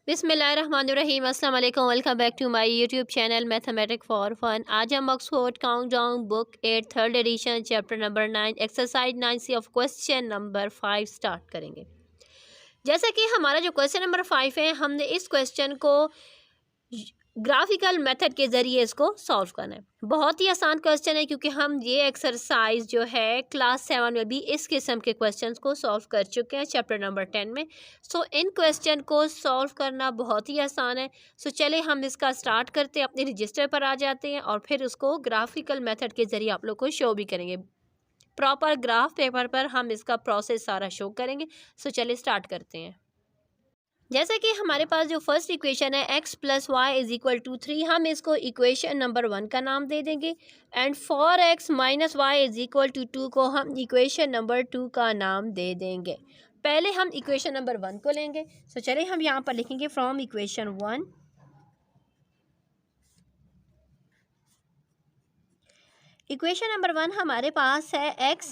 बिस्मिल्लाहिर्रहमानिर्रहीम अस्सलाम वालेकुम। Welcome back to my YouTube channel mathematic for fun. आज हम Oxford countdown book 8 third edition chapter number 9 exercise 9 of question number 5 start करेंगे। जैसा कि हमारा जो क्वेश्चन नंबर 5 है, हमने इस क्वेश्चन को ग्राफिकल मेथड के ज़रिए इसको सॉल्व करना है। बहुत ही आसान क्वेश्चन है क्योंकि हम ये एक्सरसाइज जो है क्लास 7 में भी इस किस्म के क्वेश्चंस को सॉल्व कर चुके हैं चैप्टर नंबर 10 में। सो इन क्वेश्चन को सॉल्व करना बहुत ही आसान है। सो चले हम इसका स्टार्ट करते हैं, अपने रजिस्टर पर आ जाते हैं और फिर उसको ग्राफिकल मेथड के ज़रिए आप लोग को शो भी करेंगे। प्रॉपर ग्राफ पेपर पर हम इसका प्रोसेस सारा शो करेंगे। सो चले स्टार्ट करते हैं। जैसा कि हमारे पास जो फर्स्ट इक्वेशन है x + y = 3, हम इसको इक्वेशन नंबर 1 का नाम दे देंगे। एंड फॉर x - y = 2 को हम इक्वेशन नंबर 2 का नाम दे देंगे। पहले हम इक्वेशन नंबर 1 को लेंगे। सो चलिए हम यहाँ पर लिखेंगे फ्रॉम इक्वेशन 1। इक्वेशन नंबर 1 हमारे पास है x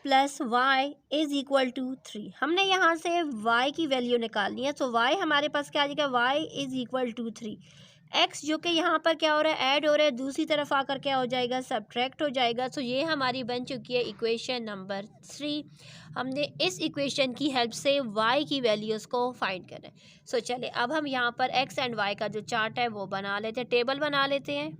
+ y = 3। हमने यहाँ से y की वैल्यू निकालनी है। तो y हमारे पास क्या आ जाएगा, y = 3। x जो कि यहाँ पर क्या हो रहा है, ऐड हो रहा है, दूसरी तरफ आकर क्या हो जाएगा, सब्ट्रैक्ट हो जाएगा। तो ये हमारी बन चुकी है इक्वेशन नंबर 3। हमने इस इक्वेशन की हेल्प से y की वैल्यूज़ को फाइंड करना है। सो चले अब हम यहाँ पर x एंड y का जो चार्ट है वो बना लेते हैं, टेबल बना लेते हैं।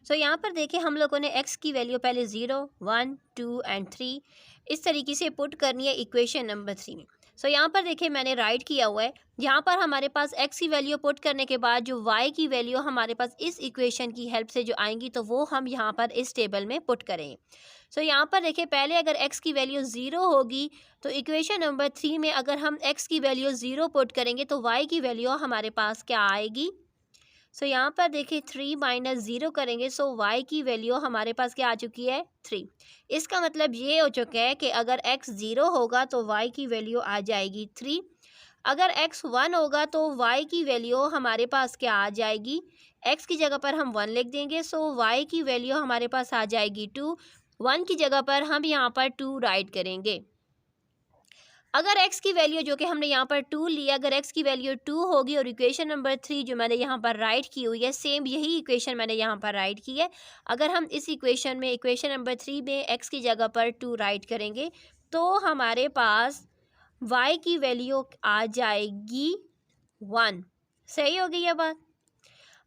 सो यहाँ पर देखें, हम लोगों ने x की वैल्यू पहले 0, 1, 2 एंड 3 इस तरीके से पुट करनी है इक्वेशन नंबर 3 में। सो यहाँ पर देखें मैंने राइट किया हुआ है। यहाँ पर हमारे पास x की वैल्यू पुट करने के बाद जो y की वैल्यू हमारे पास इस इक्वेशन की हेल्प से जो आएंगी तो वो हम यहाँ पर इस टेबल में पुट करेंगे। सो यहाँ पर देखें, पहले अगर x की वैल्यू 0 होगी तो इक्वेशन नंबर 3 में अगर हम x की वैल्यू 0 पुट करेंगे तो y की वैल्यू हमारे पास क्या आएगी। सो यहाँ पर देखिए 3 - 0 करेंगे। सो y की वैल्यू हमारे पास क्या आ चुकी है, 3। इसका मतलब ये हो चुका है कि अगर x 0 होगा तो y की वैल्यू आ जाएगी 3। अगर x 1 होगा तो y की वैल्यू हमारे पास क्या आ जाएगी, x की जगह पर हम 1 लिख देंगे। सो y की वैल्यू हमारे पास आ जाएगी 2। 1 की जगह पर हम यहाँ पर 2 राइट करेंगे। अगर x की वैल्यू जो कि हमने यहाँ पर 2 लिया, अगर x की वैल्यू 2 होगी और इक्वेशन नंबर 3 जो मैंने यहाँ पर राइट की हुई है, सेम यही इक्वेशन मैंने यहाँ पर राइट की है। अगर हम इस इक्वेशन में इक्वेशन नंबर 3 में x की जगह पर 2 राइट करेंगे तो हमारे पास y की वैल्यू आ जाएगी 1। सही हो गई ये बात।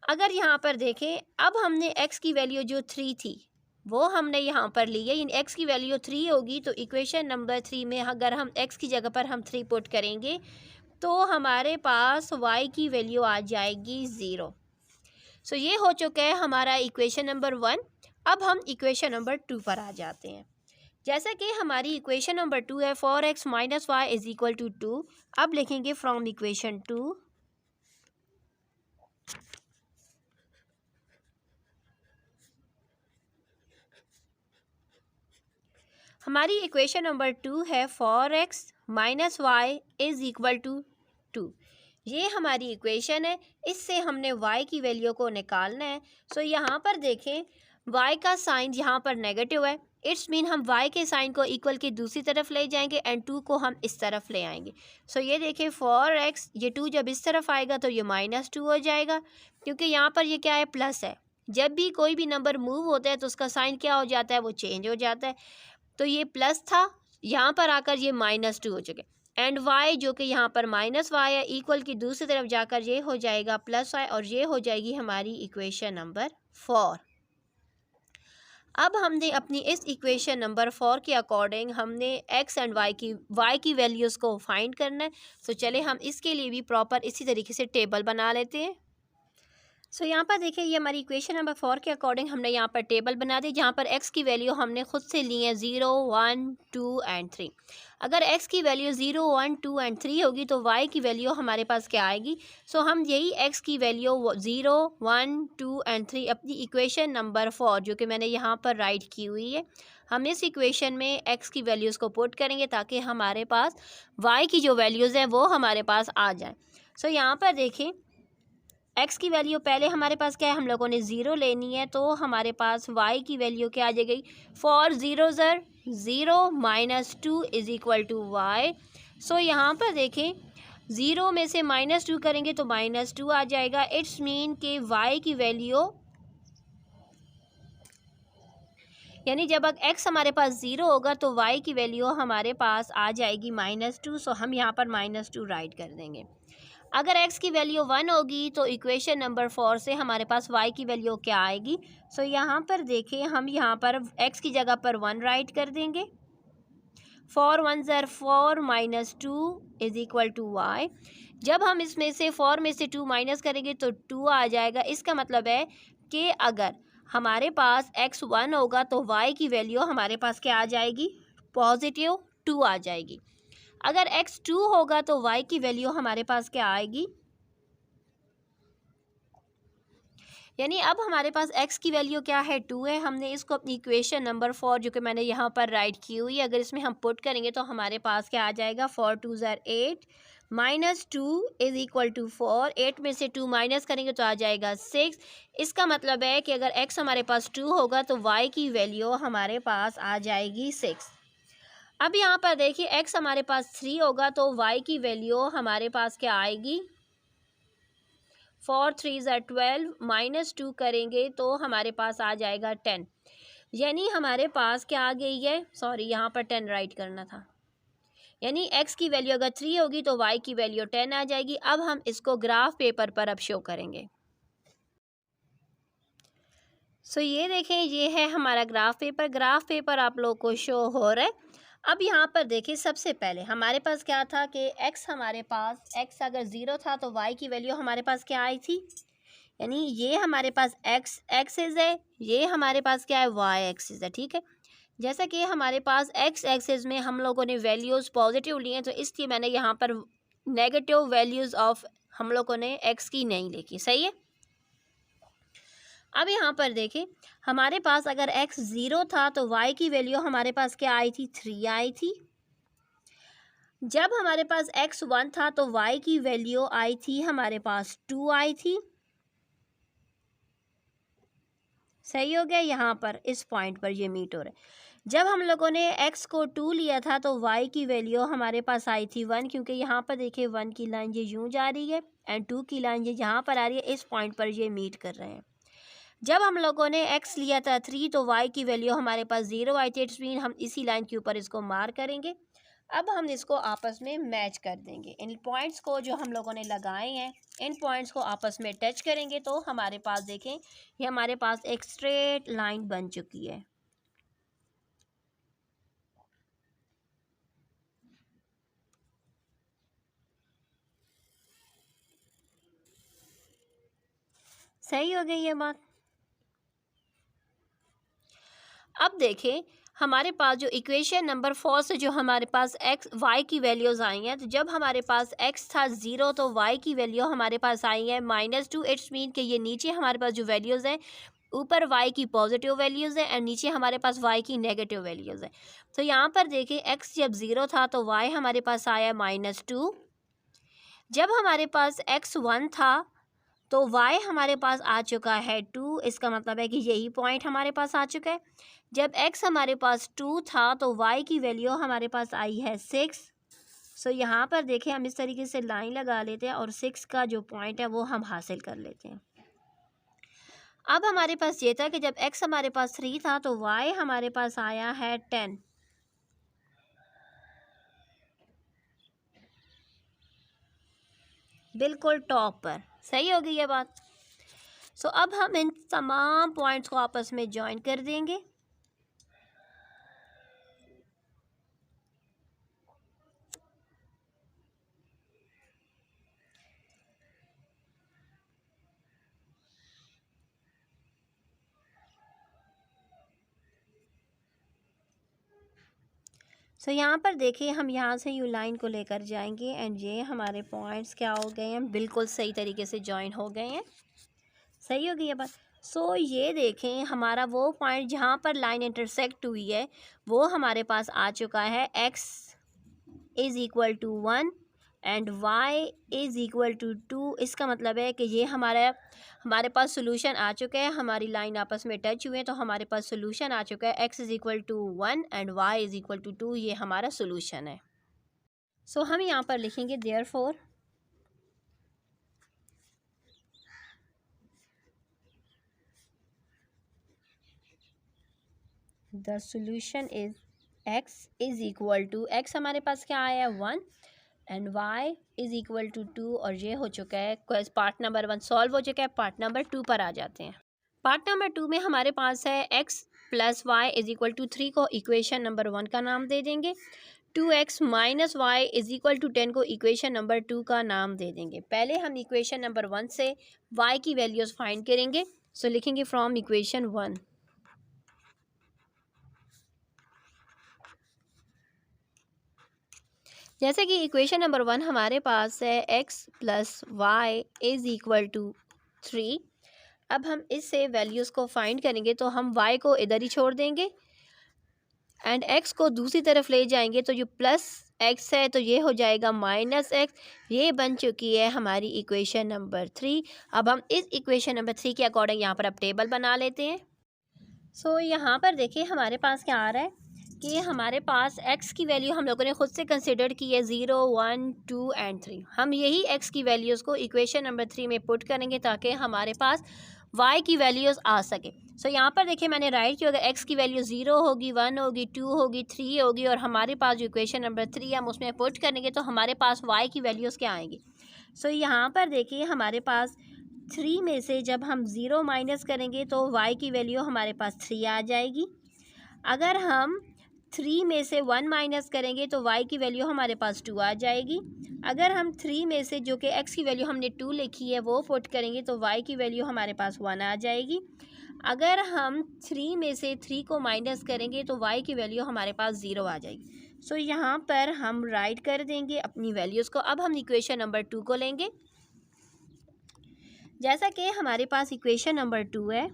अगर यहाँ पर देखें, अब हमने x की वैल्यू जो 3 थी वो हमने यहाँ पर ली है, यानी x की वैल्यू 3 होगी तो इक्वेशन नंबर 3 में अगर हम x की जगह पर हम 3 पुट करेंगे तो हमारे पास y की वैल्यू आ जाएगी 0। सो ये हो चुका है हमारा इक्वेशन नंबर 1। अब हम इक्वेशन नंबर 2 पर आ जाते हैं। जैसा कि हमारी इक्वेशन नंबर 2 है, फॉर x - y = 2। अब लिखेंगे फ्रॉम इक्वेशन 2। हमारी इक्वेशन नंबर 2 है, फॉर x - y = 2। ये हमारी इक्वेशन है, इससे हमने y की वैल्यू को निकालना है। सो यहाँ पर देखें y का साइन यहाँ पर नेगेटिव है, इट्स मीन हम y के साइन को इक्वल के दूसरी तरफ ले जाएंगे एंड 2 को हम इस तरफ ले आएंगे। सो ये देखें फॉर x, ये 2 जब इस तरफ आएगा तो ये -2 हो जाएगा क्योंकि यहाँ पर ये क्या है, प्लस है। जब भी कोई भी नंबर मूव होता है तो उसका साइन क्या हो जाता है, वो चेंज हो जाता है। तो ये प्लस था, यहाँ पर आकर ये -2 हो चुके एंड y जो कि यहाँ पर -y है, इक्वल की दूसरी तरफ जाकर ये हो जाएगा +y और ये हो जाएगी हमारी इक्वेशन नंबर 4। अब हमने अपनी इस इक्वेशन नंबर 4 के अकॉर्डिंग हमने x एंड y की वैल्यूज़ को फाइंड करना है। सो चले हम इसके लिए भी प्रॉपर इसी तरीके से टेबल बना लेते हैं। सो यहाँ पर देखिए, ये हमारी इक्वेशन नंबर 4 के अकॉर्डिंग हमने यहाँ पर टेबल बना दी जहाँ पर x की वैल्यू हमने खुद से ली है 0, 1, 2 एंड 3। अगर x की वैल्यू 0, 1, 2 एंड 3 होगी तो y की वैल्यू हमारे पास क्या आएगी। सो हम यही x की वैल्यू 0, 1, 2 एंड 3 अपनी इक्वेशन नंबर 4 जो कि मैंने यहाँ पर राइट की हुई है, हम इस इक्वेशन में x की वैल्यूज़ को पुट करेंगे ताकि हमारे पास y की जो वैल्यूज़ हैं वो हमारे पास आ जाएँ। सो यहाँ पर देखें, x की वैल्यू पहले हमारे पास क्या है, हम लोगों ने 0 लेनी है तो हमारे पास y की वैल्यू क्या आ जाएगी, फॉर 0 ज़र 0 - 2 = y। सो यहाँ पर देखें ज़ीरो में से -2 करेंगे तो -2 आ जाएगा। इट्स मीन के y की वैल्यू, यानी जब x हमारे पास 0 होगा तो y की वैल्यू हमारे पास आ जाएगी -2। सो हम यहाँ पर -2 राइट कर देंगे। अगर x की वैल्यू 1 होगी तो इक्वेशन नंबर 4 से हमारे पास y की वैल्यू क्या आएगी। सो यहाँ पर देखें, हम यहाँ पर x की जगह पर 1 राइट कर देंगे। 4 1 ज़र 4 -2 इज़ इक्वल टू y। जब हम इसमें से 4 में से 2 माइनस करेंगे तो 2 आ जाएगा। इसका मतलब है कि अगर हमारे पास x 1 होगा तो y की वैल्यू हमारे पास क्या आ जाएगी, पॉजिटिव 2 आ जाएगी। अगर x 2 होगा तो y की वैल्यू हमारे पास क्या आएगी, यानी अब हमारे पास x की वैल्यू क्या है, 2 है। हमने इसको अपनी इक्वेशन नंबर 4 जो कि मैंने यहाँ पर राइट की हुई है, अगर इसमें हम पुट करेंगे तो हमारे पास क्या आ जाएगा, 4 2 ज़र 8 -2 इज़ इक्वल टू 4। 8 में से 2 माइनस करेंगे तो आ जाएगा 6। इसका मतलब है कि अगर x हमारे पास 2 होगा तो y की वैल्यू हमारे पास आ जाएगी 6। अब यहाँ पर देखिए, x हमारे पास 3 होगा तो y की वैल्यू हमारे पास क्या आएगी, 4 3 ज़र 12 -2 करेंगे तो हमारे पास आ जाएगा 10। यानी हमारे पास क्या आ गई है, सॉरी यहाँ पर 10 राइट करना था। यानी x की वैल्यू अगर 3 होगी तो y की वैल्यू 10 आ जाएगी। अब हम इसको ग्राफ पेपर पर अब शो करेंगे। सो ये देखें, ये है हमारा ग्राफ पेपर। ग्राफ पेपर आप लोग को शो हो रहा है। अब यहाँ पर देखिए, सबसे पहले हमारे पास क्या था कि x हमारे पास, x अगर 0 था तो y की वैल्यू हमारे पास क्या आई थी, यानी ये हमारे पास x एक्सिस है, ये हमारे पास क्या है, y एक्सिस है। ठीक है, जैसा कि हमारे पास x एक्सिस में हम लोगों ने वैल्यूज़ पॉजिटिव लिए हैं तो इसलिए मैंने यहाँ पर नेगेटिव वैल्यूज़ ऑफ हम लोगों ने x की नहीं लिखी। सही है। अब यहाँ पर देखें, हमारे पास अगर x 0 था तो y की वैल्यू हमारे पास क्या आई थी, 3 आई थी। जब हमारे पास x 1 था तो y की वैल्यू आई थी हमारे पास 2 आई थी। सही हो गया। यहाँ पर इस पॉइंट पर ये मीट हो रहा है। जब हम लोगों ने x को 2 लिया था तो y की वैल्यू हमारे पास आई थी 1, क्योंकि यहाँ पर देखिए 1 की लाइन ये यूँ जा रही है एंड 2 की लाइन ये यहाँ पर आ रही है। इस पॉइंट पर ये मीट कर रहे हैं। जब हम लोगों ने x लिया था 3 तो y की वैल्यू हमारे पास 0 आई थी। इट्स मीन हम इसी लाइन के ऊपर इसको मार्क करेंगे। अब हम इसको आपस में मैच कर देंगे। इन पॉइंट्स को जो हम लोगों ने लगाए हैं, इन पॉइंट्स को आपस में टच करेंगे तो हमारे पास देखें, ये हमारे पास एक स्ट्रेट लाइन बन चुकी है। सही हो गई ये बात। अब देखें, हमारे पास जो इक्वेशन नंबर 4 से जो हमारे पास x y की वैल्यूज़ आई हैं, तो जब हमारे पास x था 0 तो y की वैल्यू हमारे पास आई है -2। इट्स मीन कि ये नीचे हमारे पास जो वैल्यूज़ हैं, ऊपर y की पॉजिटिव वैल्यूज़ है एंड नीचे हमारे पास y की नेगेटिव वैल्यूज़ है। तो यहाँ पर देखिए, x जब 0 था तो y हमारे पास आया -2। जब हमारे पास x 1 था तो y हमारे पास आ चुका है 2। इसका मतलब है कि यही पॉइंट हमारे पास आ चुका है। जब x हमारे पास 2 था तो y की वैल्यू हमारे पास आई है 6। सो यहाँ पर देखें, हम इस तरीके से लाइन लगा लेते हैं और 6 का जो पॉइंट है वो हम हासिल कर लेते हैं। अब हमारे पास ये था कि जब x हमारे पास 3 था तो y हमारे पास आया है 10। बिल्कुल टॉप पर। सही हो गई ये बात। सो अब हम इन तमाम पॉइंट्स को आपस में ज्वाइन कर देंगे। सो यहाँ पर देखिए, हम यहाँ से यू लाइन को लेकर जाएंगे एंड ये हमारे पॉइंट्स क्या हो गए हैं, बिल्कुल सही तरीके से जॉइन हो गए हैं। सही हो गई ये बात। सो ये देखें, हमारा वो पॉइंट जहाँ पर लाइन इंटरसेक्ट हुई है वो हमारे पास आ चुका है। x is equal to 1 and y is equal to 2। इसका मतलब है कि ये हमारे पास सोल्यूशन आ चुका है। हमारी लाइन आपस में टच हुए तो हमारे पास सोल्यूशन आ चुका है। x is equal to 1 and y is equal to 2, ये हमारा सोल्यूशन है। सो हम यहाँ पर लिखेंगे therefore the solution is x is equal to, x हमारे पास क्या आया है 1 and y is equal to 2, और ये हो चुका है पार्ट नंबर 1 सॉल्व हो चुका है। पार्ट नंबर 2 पर आ जाते हैं। पार्ट नंबर 2 में हमारे पास है x plus y is equal to 3 को इक्वेशन नंबर 1 का नाम दे देंगे, 2x minus y is equal to 10 को इक्वेशन नंबर 2 का नाम दे देंगे। पहले हम इक्वेशन नंबर 1 से y की वैल्यूज़ फाइंड करेंगे। सो लिखेंगे फ्रॉम इक्वेशन 1, जैसे कि इक्वेशन नंबर 1 हमारे पास है x plus y is equal to 3। अब हम इससे वैल्यूज़ को फाइंड करेंगे, तो हम y को इधर ही छोड़ देंगे एंड x को दूसरी तरफ ले जाएंगे, तो जो प्लस x है तो ये हो जाएगा माइनस x। ये बन चुकी है हमारी इक्वेशन नंबर 3। अब हम इस इक्वेशन नंबर 3 के अकॉर्डिंग यहाँ पर अब टेबल बना लेते हैं। सो यहाँ पर देखिए हमारे पास क्या आ रहा है कि हमारे पास x की वैल्यू हम लोगों ने खुद से कंसिडर की है 0, 1, 2 एंड 3। हम यही x की वैल्यूज़ को इक्वेशन नंबर 3 में पुट करेंगे ताकि हमारे पास y की वैल्यूज़ आ सके। सो यहाँ पर देखिए मैंने राइट किया, अगर x की वैल्यू 0 होगी, 1 होगी, 2 होगी, 3 होगी, और हमारे पास जो इक्वेशन नंबर 3 हम उसमें पुट करेंगे तो हमारे पास y की वैल्यूज़ क्या आएंगी। सो यहाँ पर देखिए हमारे पास 3 में से जब हम 0 माइनस करेंगे तो y की वैल्यू हमारे पास 3 आ जाएगी। अगर हम 3 में से 1 माइनस करेंगे तो y की वैल्यू हमारे पास 2 आ जाएगी। अगर हम 3 में से जो कि x की वैल्यू हमने 2 लिखी है वो पुट करेंगे तो y की वैल्यू हमारे पास 1 आ जाएगी। अगर हम 3 में से 3 को माइनस करेंगे तो y की वैल्यू हमारे पास 0 आ जाएगी। सो यहाँ पर हम राइट कर देंगे अपनी वैल्यूज़ को। अब हम इक्वेशन नंबर 2 को लेंगे। जैसा कि हमारे पास इक्वेशन नंबर 2 है,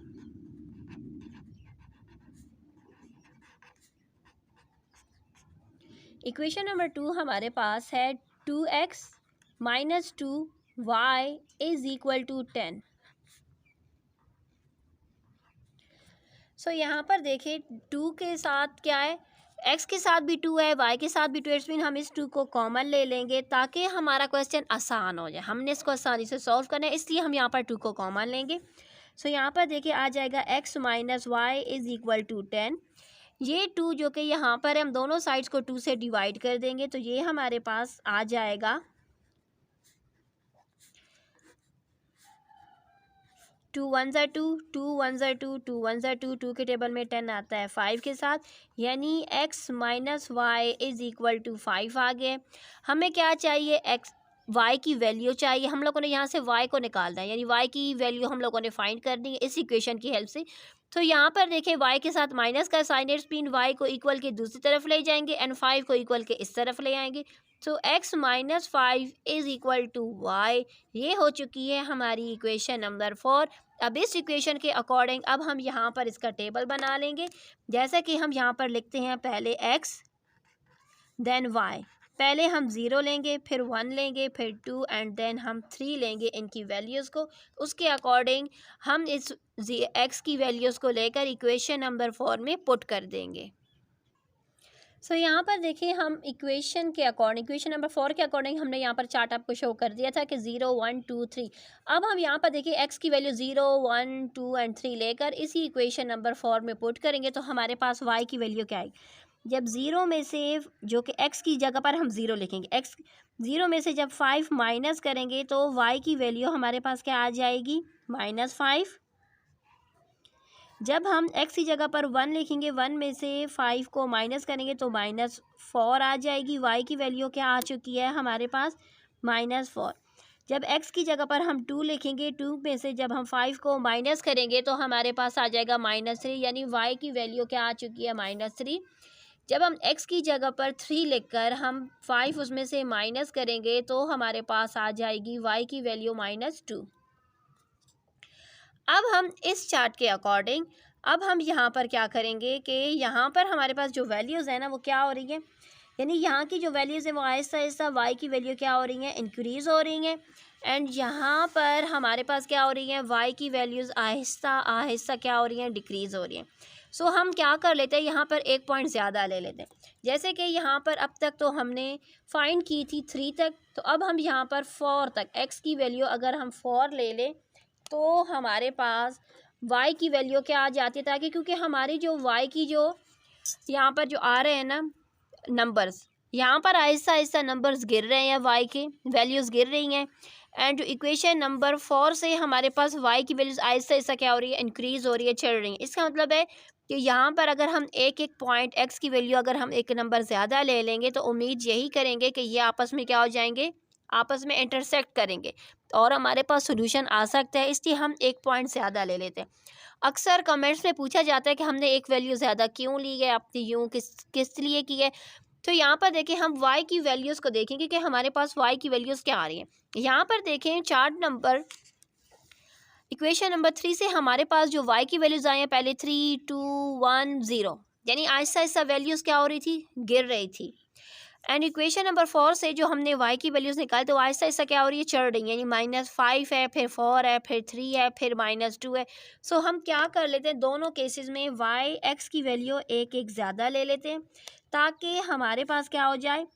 इक्वेशन नंबर 2 हमारे पास है 2x minus 2y is equal to 10। So यहाँ पर देखिए 2 के साथ क्या है, x के साथ भी 2 है, y के साथ भी 2 है, इट्स मीन हम इस 2 को कॉमन ले लेंगे ताकि हमारा क्वेश्चन आसान हो जाए। हमने इसको आसानी से सॉल्व करना है, इसलिए हम यहाँ पर 2 को कॉमन लेंगे। सो यहाँ पर देखिए आ जाएगा x minus y is equal to 10। ये 2 जो कि यहाँ पर हम दोनों साइड्स को 2 से डिवाइड कर देंगे तो ये हमारे पास आ जाएगा 2 1 ज़ा 2, 2 1 ज़ा 2, 2 1 ज़ा 2, 2 के टेबल में 10 आता है 5 के साथ, यानी x minus y is equal to 5 आ गए। हमें क्या चाहिए, x y की वैल्यू चाहिए। हम लोगों ने यहाँ से y को निकालना है, यानी y की वैल्यू हम लोगों ने फाइंड करनी है इस इक्वेशन की हेल्प से। तो यहाँ पर देखिए y के साथ माइनस का साइन, इट्स मीन y को इक्वल के दूसरी तरफ ले जाएंगे एंड 5 को इक्वल के इस तरफ ले आएंगे। So x minus 5 is equal to y। ये हो चुकी है हमारी इक्वेशन नंबर 4। अब इस इक्वेशन के अकॉर्डिंग अब हम यहाँ पर इसका टेबल बना लेंगे। जैसा कि हम यहाँ पर लिखते हैं, पहले x देन y। पहले हम 0 लेंगे, फिर 1 लेंगे, फिर 2 एंड देन हम 3 लेंगे इनकी वैल्यूज़ को। उसके अकॉर्डिंग हम इस x की वैल्यूज़ को लेकर इक्वेशन नंबर 4 में पुट कर देंगे। सो यहाँ पर देखिए हम इक्वेशन के अकॉर्डिंग, इक्वेशन नंबर 4 के अकॉर्डिंग हमने यहाँ पर चार्ट आपको शो कर दिया था कि 0 1 2 3। अब हम यहाँ पर देखिए x की वैल्यू 0 1 2 एंड 3 लेकर इसी इक्वेशन नंबर 4 में पुट करेंगे तो हमारे पास y की वैल्यू क्या आएगी। जब 0 में से, जो कि x की जगह पर हम 0 लिखेंगे, x 0 में से जब 5 माइनस करेंगे तो y की वैल्यू हमारे पास क्या आ जाएगी, -5। जब हम x की जगह पर 1 लिखेंगे, 1 में से 5 को माइनस करेंगे तो -4 आ जाएगी। y की वैल्यू क्या आ चुकी है हमारे पास, -4। जब x की जगह पर हम 2 लिखेंगे, 2 में से जब हम 5 को माइनस करेंगे तो हमारे पास आ जाएगा -3, यानी y की वैल्यू क्या आ चुकी है, -3। जब हम x की जगह पर 3 लिखकर हम 5 उसमें से माइनस करेंगे तो हमारे पास आ जाएगी y की वैल्यू -2। अब हम इस चार्ट के अकॉर्डिंग अब हम यहाँ पर क्या करेंगे कि यहाँ पर हमारे पास जो वैल्यूज़ है ना वो क्या हो रही है, यानी यहाँ की जो वैल्यूज़ है वो आहिस्ता आहिस्ता y की वैल्यू क्या हो रही है, इंक्रीज़ हो रही हैं। एंड यहाँ पर हमारे पास क्या हो रही है, y की वैल्यूज़ आहिस्ता आहिस्ता क्या हो रही हैं, डिक्रीज़ हो रही हैं। सो हम क्या कर लेते हैं, यहाँ पर एक पॉइंट ज़्यादा ले लेते हैं। जैसे कि यहाँ पर अब तक तो हमने फाइंड की थी 3 तक, तो अब हम यहाँ पर 4 तक x की वैल्यू अगर हम 4 ले लें तो हमारे पास y की वैल्यू क्या आ जाती है, ताकि क्योंकि हमारी जो y की जो यहाँ पर जो आ रहे हैं ना नंबर्स, यहाँ पर आहिस्ता आहिस्ता नंबर्स गिर रहे हैं, वाई के वैल्यूज़ गिर रही हैं। एंड जो इक्वेशन नंबर 4 से हमारे पास वाई की वैल्यूज़ आहिस्ता आहिस्ता क्या हो रही है, इंक्रीज़ हो रही है, चढ़ रही है। इसका मतलब है कि यहाँ पर अगर हम एक एक पॉइंट एक्स की वैल्यू अगर हम एक नंबर ज़्यादा ले लेंगे तो उम्मीद यही करेंगे कि ये आपस में क्या हो जाएंगे, आपस में इंटरसेक्ट करेंगे और हमारे पास सोल्यूशन आ सकता है, इसलिए हम एक पॉइंट ज़्यादा ले लेते हैं। अक्सर कमेंट्स में पूछा जाता है कि हमने एक वैल्यू ज़्यादा क्यों ली है, आपने यूँ किस लिए की है। तो यहाँ पर देखें हम y की वैल्यूज़ को देखेंगे कि हमारे पास y की वैल्यूज़ क्या आ रही हैं। यहाँ पर देखें चार्ट नंबर इक्वेशन नंबर 3 से हमारे पास जो y की वैल्यूज़ आई हैं, पहले 3 2 1 0, यानी आहिस्ता आहिस्ता वैल्यूज़ क्या हो रही थी, गिर रही थी। एंड इक्वेशन नंबर 4 से जो हमने y की वैल्यूज़ निकाली तो आहिस्ता आहिस्ता क्या हो रही है, चढ़ रही है, यानी -5 है, फिर 4 है, फिर 3 है, फिर -2 है। सो हम क्या कर लेते हैं, दोनों केसेस में y x की वैल्यू एक एक ज़्यादा ले लेते हैं ताकि हमारे पास क्या हो जाए,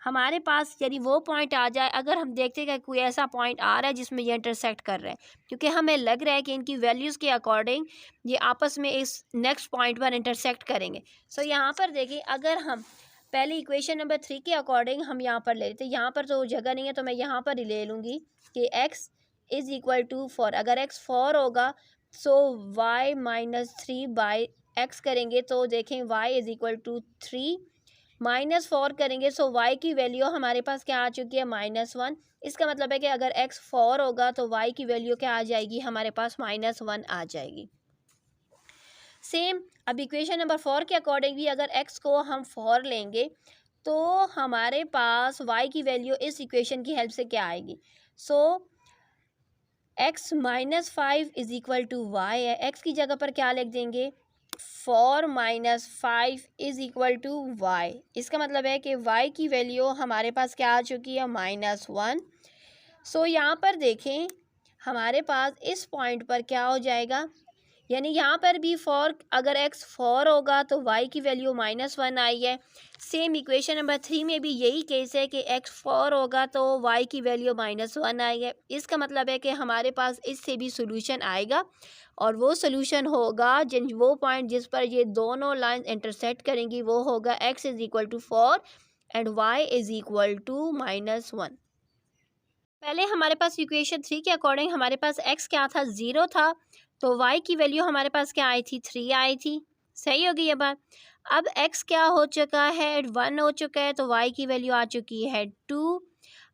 हमारे पास यानी वो पॉइंट आ जाए। अगर हम देखते हैं कि कोई ऐसा पॉइंट आ रहा है जिसमें ये इंटरसेक्ट कर रहे हैं, क्योंकि हमें लग रहा है कि इनकी वैल्यूज़ के अकॉर्डिंग ये आपस में इस नेक्स्ट पॉइंट पर इंटरसेक्ट करेंगे। सो यहाँ पर देखिए, अगर हम पहले इक्वेशन नंबर 3 के अकॉर्डिंग हम यहाँ पर ले लेते हैं, यहाँ पर तो जगह नहीं है तो मैं यहाँ पर ही ले लूँगी कि x इज़ इक्वल टू 4। अगर x 4 होगा सो y -3 बाई x करेंगे तो देखें y इज़ इक्वल टू 3, -4 करेंगे सो y की वैल्यू हमारे पास क्या आ चुकी है, -1। इसका मतलब है कि अगर x 4 होगा तो y की वैल्यू क्या आ जाएगी, हमारे पास -1 आ जाएगी। सेम अब इक्वेशन नंबर 4 के अकॉर्डिंग भी अगर x को हम 4 लेंगे तो हमारे पास y की वैल्यू इस इक्वेशन की हेल्प से क्या आएगी, so x -5 is equal to y है। x की जगह पर क्या लिख देंगे, 4 - 5 इज़ इक्वल टू y। इसका मतलब है कि y की वैल्यू हमारे पास क्या आ चुकी है, -1। सो यहाँ पर देखें हमारे पास इस पॉइंट पर क्या हो जाएगा, यानी यहाँ पर भी 4, अगर x 4 होगा तो y की वैल्यू -1 आई है। सेम इक्वेशन नंबर 3 में भी यही केस है कि x 4 होगा तो y की वैल्यू -1 आई है। इसका मतलब है कि हमारे पास इससे भी सोल्यूशन आएगा और वो सोल्यूशन होगा वो पॉइंट जिस पर ये दोनों लाइन इंटरसेक्ट करेंगी वो होगा x is equal to 4 and y is equal to -1। पहले हमारे पास इक्वेशन 3 के अकॉर्डिंग हमारे पास x क्या था, 0 था, तो y की वैल्यू हमारे पास क्या आई थी, 3 आई थी। सही होगी ये बात। अब x क्या हो चुका है, 1 हो चुका है, तो y की वैल्यू आ चुकी है 2।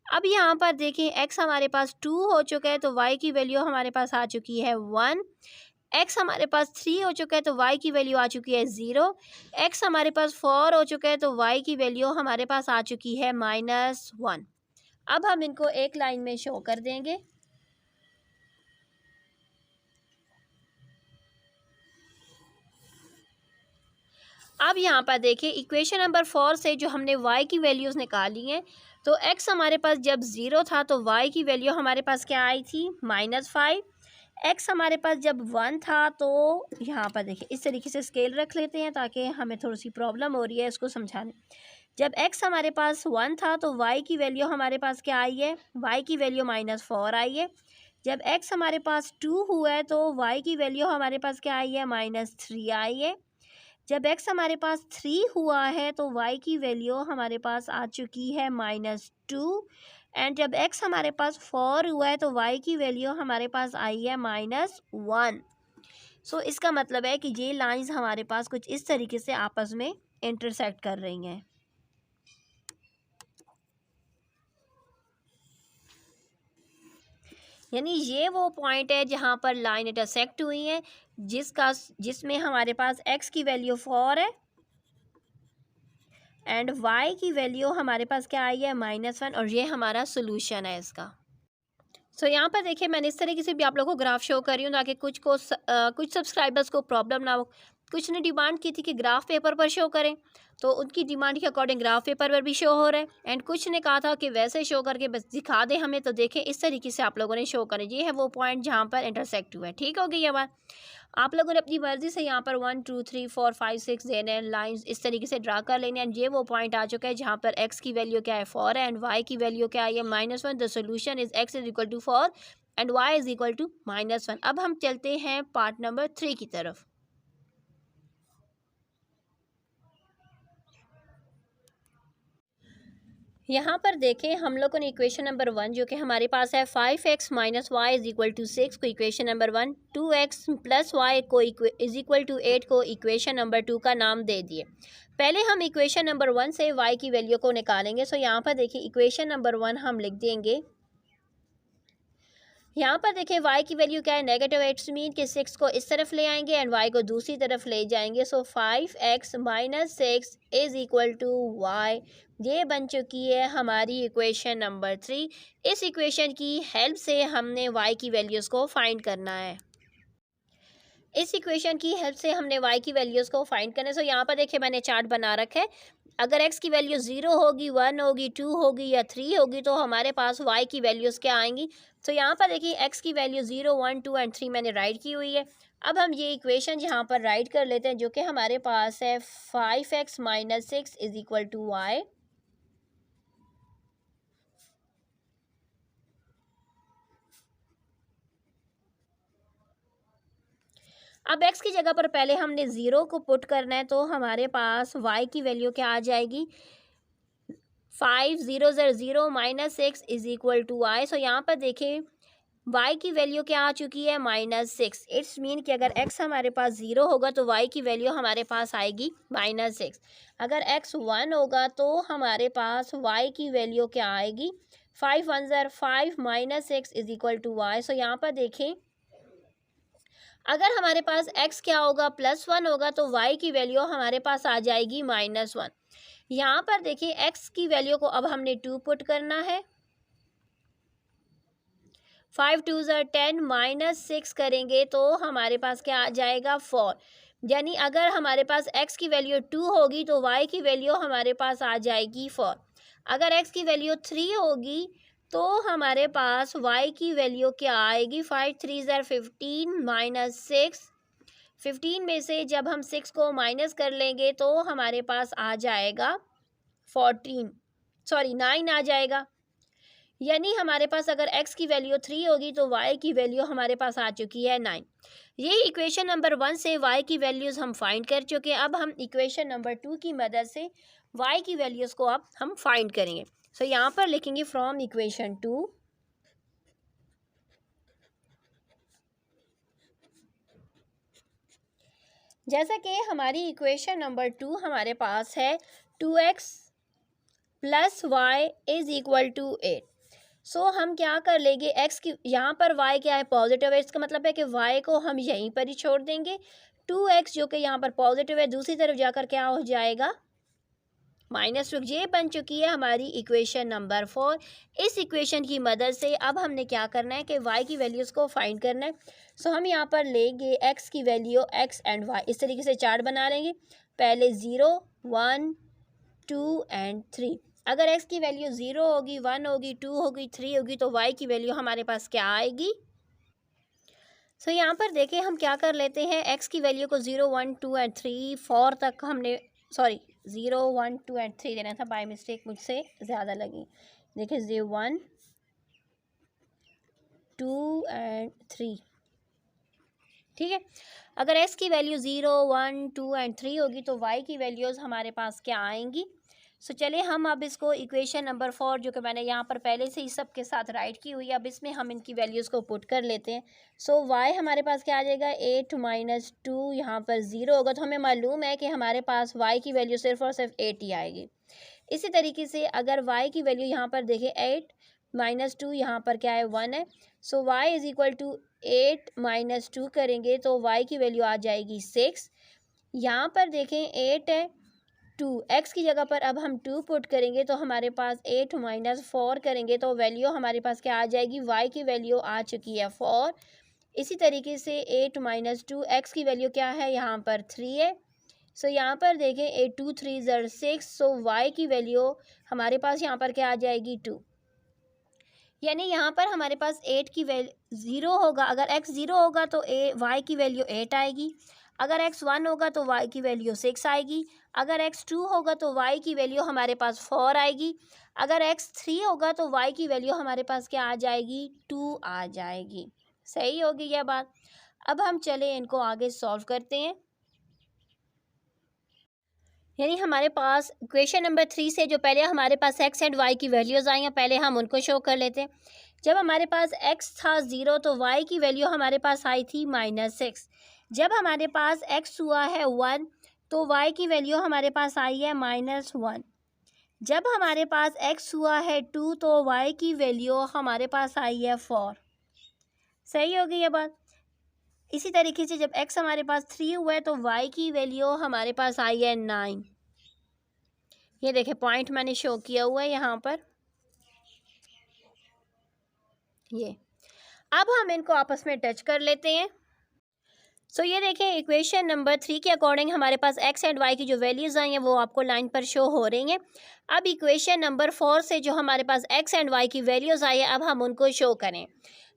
अब यहाँ पर देखें x हमारे पास 2 हो चुका है तो y की वैल्यू हमारे पास आ चुकी है 1। x हमारे पास 3 हो चुका है तो y की वैल्यू आ चुकी है 0। x हमारे पास 4 हो चुका है तो y की वैल्यू हमारे पास आ चुकी है -1। अब हम इनको एक लाइन में शो कर देंगे। अब यहाँ पर देखिए इक्वेशन नंबर 4 से जो हमने y की वैल्यूज़ निकाली हैं, तो x हमारे पास जब 0 था तो y की वैल्यू हमारे पास क्या आई थी, -5। x हमारे पास जब 1 था तो यहाँ पर देखिए इस तरीके से स्केल रख लेते हैं ताकि हमें थोड़ी सी प्रॉब्लम हो रही है इसको समझाने। जब x हमारे पास 1 था तो y की वैल्यू हमारे पास क्या आई है, y की वैल्यू -4 आई है। जब x हमारे पास 2 हुआ है तो y की वैल्यू हमारे पास क्या आई है, -3 आई है। जब x हमारे पास 3 हुआ है तो y की वैल्यू हमारे पास आ चुकी है -2। एंड जब x हमारे पास 4 हुआ है तो y की वैल्यू हमारे पास आई है -1। सो इसका मतलब है कि ये लाइंस हमारे पास कुछ इस तरीके से आपस में इंटरसेक्ट कर रही हैं। यानी ये वो पॉइंट है जहाँ पर लाइन इंटरसेक्ट हुई है जिसमें हमारे पास x की वैल्यू 4 है एंड y की वैल्यू हमारे पास क्या आई है, -1, और ये हमारा सोल्यूशन है इसका। सो यहाँ पर देखिए मैंने इस तरीके से भी आप लोगों को ग्राफ शो कर रही हूँ ताकि कुछ सब्सक्राइबर्स को प्रॉब्लम ना हो। कुछ ने डिमांड की थी कि ग्राफ पेपर पर शो करें, तो उनकी डिमांड के अकॉर्डिंग ग्राफ पेपर पर भी शो हो रहा है। एंड कुछ ने कहा था कि वैसे शो करके बस दिखा दें हमें, तो देखें इस तरीके से आप लोगों ने शो करें। ये है वो पॉइंट जहाँ पर इंटरसेक्ट हुआ है। ठीक हो गई ये बात। आप लोगों ने अपनी मर्जी से यहाँ पर 1 2 3 4 5 6 देने लाइंस इस तरीके से ड्रा कर लेने। एंड ये वो पॉइंट आ चुका है जहाँ पर x की वैल्यू क्या है, 4 है, एंड y की वैल्यू क्या है, -1। The solution is x is equal to 4 and y is equal to -1। अब हम चलते हैं पार्ट नंबर 3 की तरफ। यहाँ पर देखें हम लोगों ने इक्वेशन नंबर 1 जो कि हमारे पास है 5x minus y is equal to 6 को equation number 1, 2x plus y को इज इक्वल टू 8 को इक्वेशन नंबर 2 का नाम दे दिए। पहले हम इक्वेशन नंबर 1 से y की वैल्यू को निकालेंगे। सो यहाँ पर देखिए इक्वेशन नंबर 1 हम लिख देंगे। यहाँ पर देखिए y की वैल्यू क्या है, नेगेटिव 8 मीन कि 6 को इस तरफ ले आएंगे एंड y को दूसरी तरफ ले जाएंगे। So 5x minus 6 is equal to y। ये बन चुकी है हमारी इक्वेशन नंबर 3। इस इक्वेशन की हेल्प से हमने y की वैल्यूज़ को फाइंड करना है। इस इक्वेशन की हेल्प से हमने y की वैल्यूज़ को फाइंड करना है। सो यहाँ पर देखिए मैंने चार्ट बना रखा है। अगर x की वैल्यू 0 होगी, 1 होगी, 2 होगी या 3 होगी तो हमारे पास y की वैल्यूज़ क्या आएंगी। तो यहाँ पर देखिए x की वैल्यू 0, 1, 2 एंड 3 मैंने राइट की हुई है। अब हम ये इक्वेशन यहाँ पर राइट कर लेते हैं जो कि हमारे पास है 5x minus 6 is equal to y। अब x की जगह पर पहले हमने 0 को पुट करना है तो हमारे पास y की वैल्यू क्या आ जाएगी, 5 0 0 minus 6 is equal to y। So यहाँ पर देखें y की वैल्यू क्या आ चुकी है, -6। इट्स मीन कि अगर x हमारे पास 0 होगा तो y की वैल्यू हमारे पास आएगी -6। अगर x 1 होगा तो हमारे पास y की वैल्यू क्या आएगी, 5 1 ज़र 5 minus 6 is equal to y। So यहाँ पर देखें अगर हमारे पास x क्या होगा, +1 होगा तो y की वैल्यू हमारे पास आ जाएगी -1। यहाँ पर देखिए x की वैल्यू को अब हमने 2 पुट करना है। 5 2 ज़र 10 माइनस 6 करेंगे तो हमारे पास क्या आ जाएगा, 4। यानी अगर हमारे पास x की वैल्यू 2 होगी तो y की वैल्यू हमारे पास आ जाएगी 4। अगर x की वैल्यू 3 होगी तो हमारे पास y की वैल्यू क्या आएगी, 5 3 ज़र 15 माइनस 6। 15 में से जब हम 6 को माइनस कर लेंगे तो हमारे पास आ जाएगा 9 आ जाएगा। यानी हमारे पास अगर x की वैल्यू 3 होगी तो y की वैल्यू हमारे पास आ चुकी है 9। ये इक्वेशन नंबर 1 से y की वैल्यूज़ हम फाइंड कर चुके हैं। अब हम इक्वेशन नंबर 2 की मदद से y की वैल्यूज़ को अब हम फाइंड करेंगे। सो यहाँ पर लिखेंगे फ्रॉम इक्वेशन 2, जैसा कि हमारी इक्वेशन नंबर 2 हमारे पास है 2x plus y is equal to 8। So हम क्या कर लेंगे, x की यहाँ पर y क्या है, पॉजिटिव है। इसका मतलब है कि y को हम यहीं पर ही छोड़ देंगे। 2x जो कि यहाँ पर पॉजिटिव है दूसरी तरफ जाकर क्या हो जाएगा, -2। ये बन चुकी है हमारी इक्वेशन नंबर 4। इस इक्वेशन की मदद से अब हमने क्या करना है कि y की वैल्यूज़ को फाइंड करना है। सो हम यहाँ पर लेंगे x की वैल्यू x एंड y, इस तरीके से चार्ट बना लेंगे। पहले 0 1 2 एंड 3। अगर x की वैल्यू 0 होगी, 1 होगी, 2 होगी, 3 होगी तो y की वैल्यू हमारे पास क्या आएगी। सो यहाँ पर देखें हम क्या कर लेते हैं, x की वैल्यू को 0 1 2 एंड 3 4 तक हमने 0 1 2 एंड 3 देना था, बाय मिस्टेक मुझसे ज़्यादा लगी। देखिए 0 1 2 एंड 3, ठीक है। अगर x की वैल्यू 0 1 2 एंड 3 होगी तो y की वैल्यूज़ हमारे पास क्या आएंगी। सो चलिए हम अब इसको इक्वेशन नंबर 4 जो कि मैंने यहाँ पर पहले से ही सब के साथ राइट की हुई है, अब इसमें हम इनकी वैल्यूज़ को पुट कर लेते हैं। सो y हमारे पास क्या आ जाएगा, 8 माइनस 2, यहाँ पर 0 होगा तो हमें मालूम है कि हमारे पास y की वैल्यू सिर्फ और सिर्फ 8 ही आएगी। इसी तरीके से अगर y की वैल्यू यहाँ पर देखें 8 माइनस 2, यहाँ पर क्या है 1 है। So y is equal to 8 minus 2 करेंगे तो y की वैल्यू आ जाएगी 6। यहाँ पर देखें 8 है, 2 x की जगह पर अब हम 2 पुट करेंगे तो हमारे पास 8 माइनस 4 करेंगे तो वैल्यू हमारे पास क्या आ जाएगी, y की वैल्यू आ चुकी है 4। इसी तरीके से 8 माइनस 2, x की वैल्यू क्या है, यहाँ पर 3 है। सो यहाँ पर देखें 8 2 3 ज़र 6, सो y की वैल्यू हमारे पास यहाँ पर क्या आ जाएगी 2। यानी यहाँ पर हमारे पास 8 की वैल्यू 0 होगा, अगर x 0 होगा तो y की वैल्यू 8 आएगी। अगर x 1 होगा तो y की वैल्यू 6 आएगी। अगर x 2 होगा तो y की वैल्यू हमारे पास 4 आएगी। अगर x 3 होगा तो y की वैल्यू हमारे पास क्या आ जाएगी, 2 आ जाएगी। सही होगी यह बात। अब हम चले इनको आगे सॉल्व करते हैं। यानी हमारे पास इक्वेशन नंबर 3 से जो पहले हमारे पास एक्स एंड वाई की वैल्यूज़ आई हैं, पहले हम उनको शो कर लेते हैं। जब हमारे पास एक्स था 0 तो वाई की वैल्यू हमारे पास आई थी -6। जब हमारे पास एक्स हुआ है 1 तो वाई की वैल्यू हमारे पास आई है -1। जब हमारे पास एक्स हुआ है 2 तो वाई की वैल्यू हमारे पास आई है 4। सही हो गई ये बात। इसी तरीके से जब x हमारे पास 3 हुआ है तो y की वैल्यू हमारे पास आई है 9। ये देखें पॉइंट मैंने शो किया हुआ है यहाँ पर। ये अब हम इनको आपस में टच कर लेते हैं। सो ये देखें इक्वेशन नंबर 3 के अकॉर्डिंग हमारे पास x एंड y की जो वैल्यूज़ आई हैं वो आपको लाइन पर शो हो रही हैं। अब इक्वेशन नंबर 4 से जो हमारे पास x एंड y की वैल्यूज़ आई है अब हम उनको शो करें।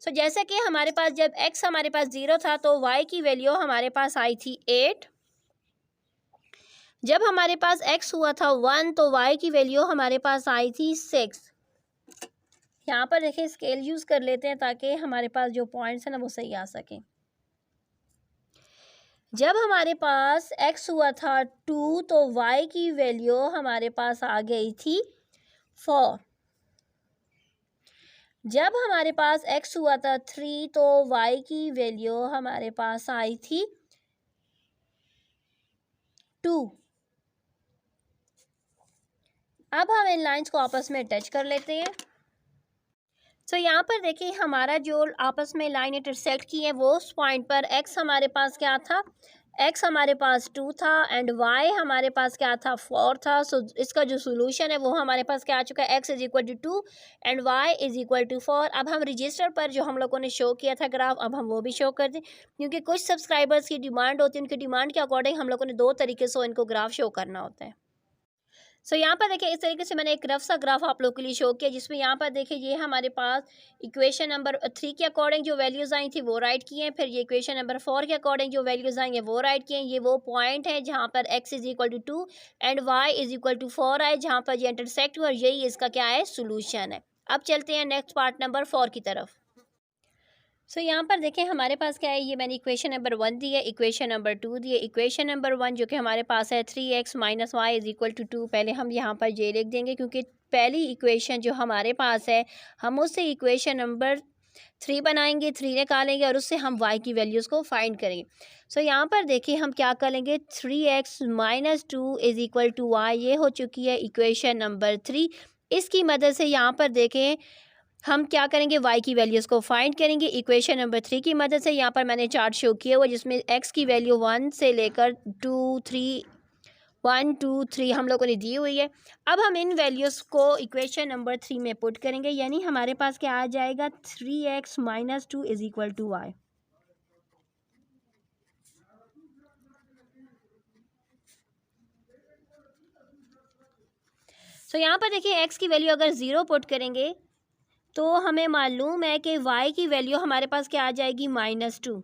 सो जैसे कि हमारे पास जब x हमारे पास 0 था तो y की वैल्यू हमारे पास आई थी 8। जब हमारे पास x हुआ था 1 तो y की वैल्यू हमारे पास आई थी 6। यहाँ पर देखिए स्केल यूज़ कर लेते हैं ताकि हमारे पास जो पॉइंट्स हैं ना वो सही आ सकें। जब हमारे पास x हुआ था 2 तो y की वैल्यू हमारे पास आ गई थी 4। जब हमारे पास x हुआ था 3 तो y की वैल्यू हमारे पास आई थी 2। अब हम इन लाइंस को आपस में टच कर लेते हैं। सो यहाँ पर देखिए हमारा जो आपस में लाइन इंटरसेक्ट की है वो उस पॉइंट पर x हमारे पास क्या था, x हमारे पास 2 था एंड y हमारे पास क्या था 4 था। सो इसका जो सोल्यूशन है वो हमारे पास क्या आ चुका है, x is equal to 2 and y is equal to 4। अब हम रजिस्टर पर जो हम लोगों ने शो किया था ग्राफ अब हम वो भी शो कर दें, क्योंकि कुछ सब्सक्राइबर्स की डिमांड होती है, उनकी डिमांड के अकॉर्डिंग हम लोगों ने 2 तरीके से इनको ग्राफ शो करना होता है। सो यहाँ पर देखिए इस तरीके से मैंने एक रफ सा ग्राफ आप लोग के लिए शो किया, जिसमें यहाँ पर देखिए ये हमारे पास इक्वेशन नंबर 3 के अकॉर्डिंग जो वैल्यूज़ आई थी वो राइट की हैं। फिर ये इक्वेशन नंबर 4 के अकॉर्डिंग जो वैल्यूज़ आई हैं वो राइट की हैं। ये वो पॉइंट है जहाँ पर x is equal to 2 and y is equal to 4 आए, जहाँ पर ये इंटरसेक्ट हुआ और यही इसका क्या है, सोल्यूशन है। अब चलते हैं नेक्स्ट पार्ट नंबर 4 की तरफ। सो यहाँ पर देखें हमारे पास क्या है, ये मैंने इक्वेशन नंबर 1 दी है, इक्वेशन नंबर 2 दी है। इक्वेशन नंबर 1 जो कि हमारे पास है 3x minus y is equal to 2। पहले हम यहाँ पर ये लिख देंगे क्योंकि पहली इक्वेशन जो हमारे पास है हम उससे इक्वेशन नंबर 3 बनाएंगे, 3 निकालेंगे और उससे हम y की वैल्यूज़ को फाइंड करेंगे। सो यहाँ पर देखिए हम क्या करेंगे, 3x minus 2 is equal to y, ये हो चुकी है इक्वेशन नंबर 3। इसकी मदद से यहाँ पर देखें हम क्या करेंगे, y की वैल्यूज़ को फाइंड करेंगे इक्वेशन नंबर 3 की मदद से। यहाँ पर मैंने चार्ट शो किया हुआ जिसमें x की वैल्यू 1 से लेकर 2, 3 1, 2, 3 हम लोगों ने दी हुई है। अब हम इन वैल्यूज़ को इक्वेशन नंबर 3 में पुट करेंगे, यानी हमारे पास क्या आ जाएगा, 3x minus 2 is equal to y. So यहाँ पर देखिए x की वैल्यू अगर 0 पुट करेंगे तो हमें मालूम है कि y की वैल्यू हमारे पास क्या आ जाएगी, -2।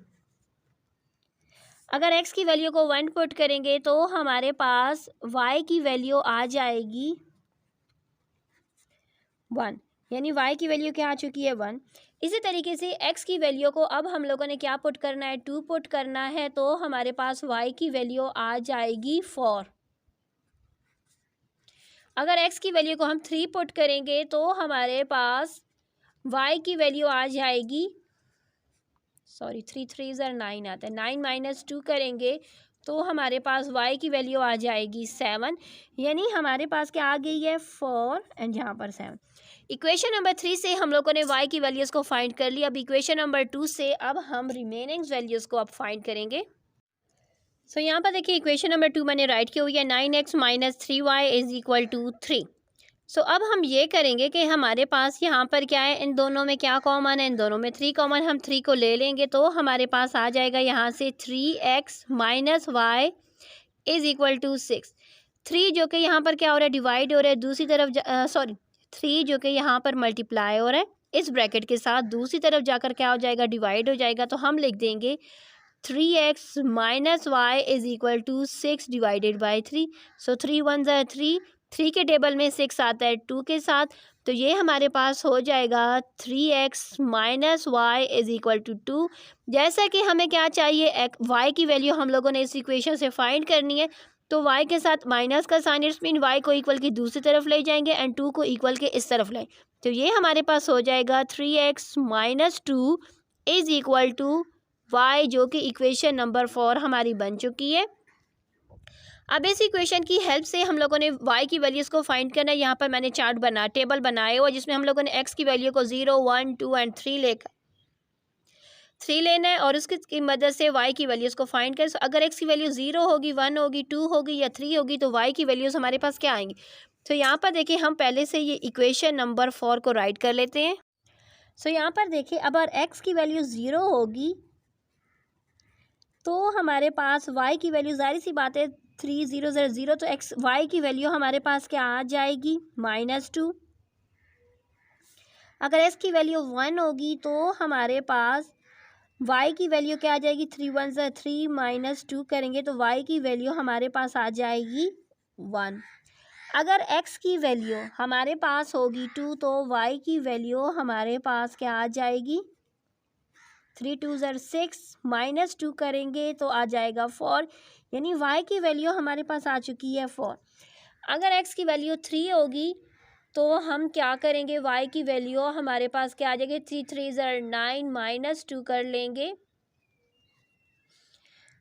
अगर x की वैल्यू को 1 पुट करेंगे तो हमारे पास y की वैल्यू आ जाएगी 1, यानी y की वैल्यू क्या आ चुकी है, 1। इसी तरीके से x की वैल्यू को अब हम लोगों ने क्या पुट करना है, 2 पुट करना है, तो हमारे पास y की वैल्यू आ जाएगी 4। अगर x की वैल्यू को हम 3 पुट करेंगे तो हमारे पास y की वैल्यू आ जाएगी, सॉरी 3 3 ज़र 9 आता है, 9 माइनस 2 करेंगे तो हमारे पास y की वैल्यू आ जाएगी 7, यानी हमारे पास क्या आ गई है, 4 एंड यहाँ पर 7। इक्वेशन नंबर 3 से हम लोगों ने y की वैल्यूज़ को फाइंड कर लिया। अब इक्वेशन नंबर 2 से अब हम रिमेनिंग वैल्यूज़ को अब फाइंड करेंगे। सो यहाँ पर देखिए इक्वेशन नंबर 2 मैंने राइट की हुई है, 9x minus 3y is equal to 3। So अब हम ये करेंगे कि हमारे पास यहाँ पर क्या है, इन दोनों में क्या कॉमन है, इन दोनों में 3 कॉमन, हम 3 को ले लेंगे तो हमारे पास आ जाएगा यहाँ से 3x minus y is equal to 6। 3 जो कि यहाँ पर क्या हो रहा है, डिवाइड हो रहा है, दूसरी तरफ 3 जो कि यहाँ पर मल्टीप्लाई हो रहा है इस ब्रैकेट के साथ, दूसरी तरफ जाकर क्या हो जाएगा, डिवाइड हो जाएगा। तो हम लिख देंगे 3x minus y is equal to 6 divided by 3। So 3 1 ज़ा 3, 3 के टेबल में 6 आता है 2 के साथ, तो ये हमारे पास हो जाएगा 3x minus y is equal to 2। जैसा कि हमें क्या चाहिए, y की वैल्यू हम लोगों ने इस इक्वेशन से फाइंड करनी है, तो y के साथ माइनस का साइन, इट्स मीन y को इक्वल की दूसरी तरफ ले जाएंगे एंड 2 को इक्वल के इस तरफ लाएं। तो ये हमारे पास हो जाएगा 3x minus 2 is equal to y, जो कि इक्वेशन नंबर 4 हमारी बन चुकी है। अब इस इक्वेशन की हेल्प से हम लोगों ने y की वैल्यूज़ को फाइंड करना है। यहाँ पर मैंने टेबल बनाए हुआ जिसमें हम लोगों ने x की वैल्यू को 0, 1, 2 एंड 3 लेना है और उसकी मदद से y की वैल्यूज़ को फाइंड करें। अगर x की वैल्यू 0 होगी, 1 होगी, 2 होगी या 3 होगी तो y की वैल्यूज़ हमारे पास क्या आएंगी। तो यहाँ पर देखिए हम पहले से ये इक्वेशन नंबर 4 को राइट कर लेते हैं। सो यहाँ पर देखिए अब अगर x की वैल्यू 0 होगी तो हमारे पास y की वैल्यू, जाहिर सी बात है 3 0 0 0, तो y की वैल्यू हमारे पास क्या आ जाएगी, -2। अगर x की वैल्यू 1 होगी तो हमारे पास y की वैल्यू क्या आ जाएगी, 3 1 ज़ा 3 -2 करेंगे तो y की वैल्यू हमारे पास आ जाएगी 1। अगर x की वैल्यू हमारे पास होगी 2 तो y की वैल्यू हमारे पास क्या आ जाएगी, 3 2 ज़ा 6 -2 करेंगे तो आ जाएगा 4, यानी y की वैल्यू हमारे पास आ चुकी है 4। अगर x की वैल्यू 3 होगी तो हम क्या करेंगे, y की वैल्यू हमारे पास क्या आ जाएगी, 3 3 ज़ा 9 -2 कर लेंगे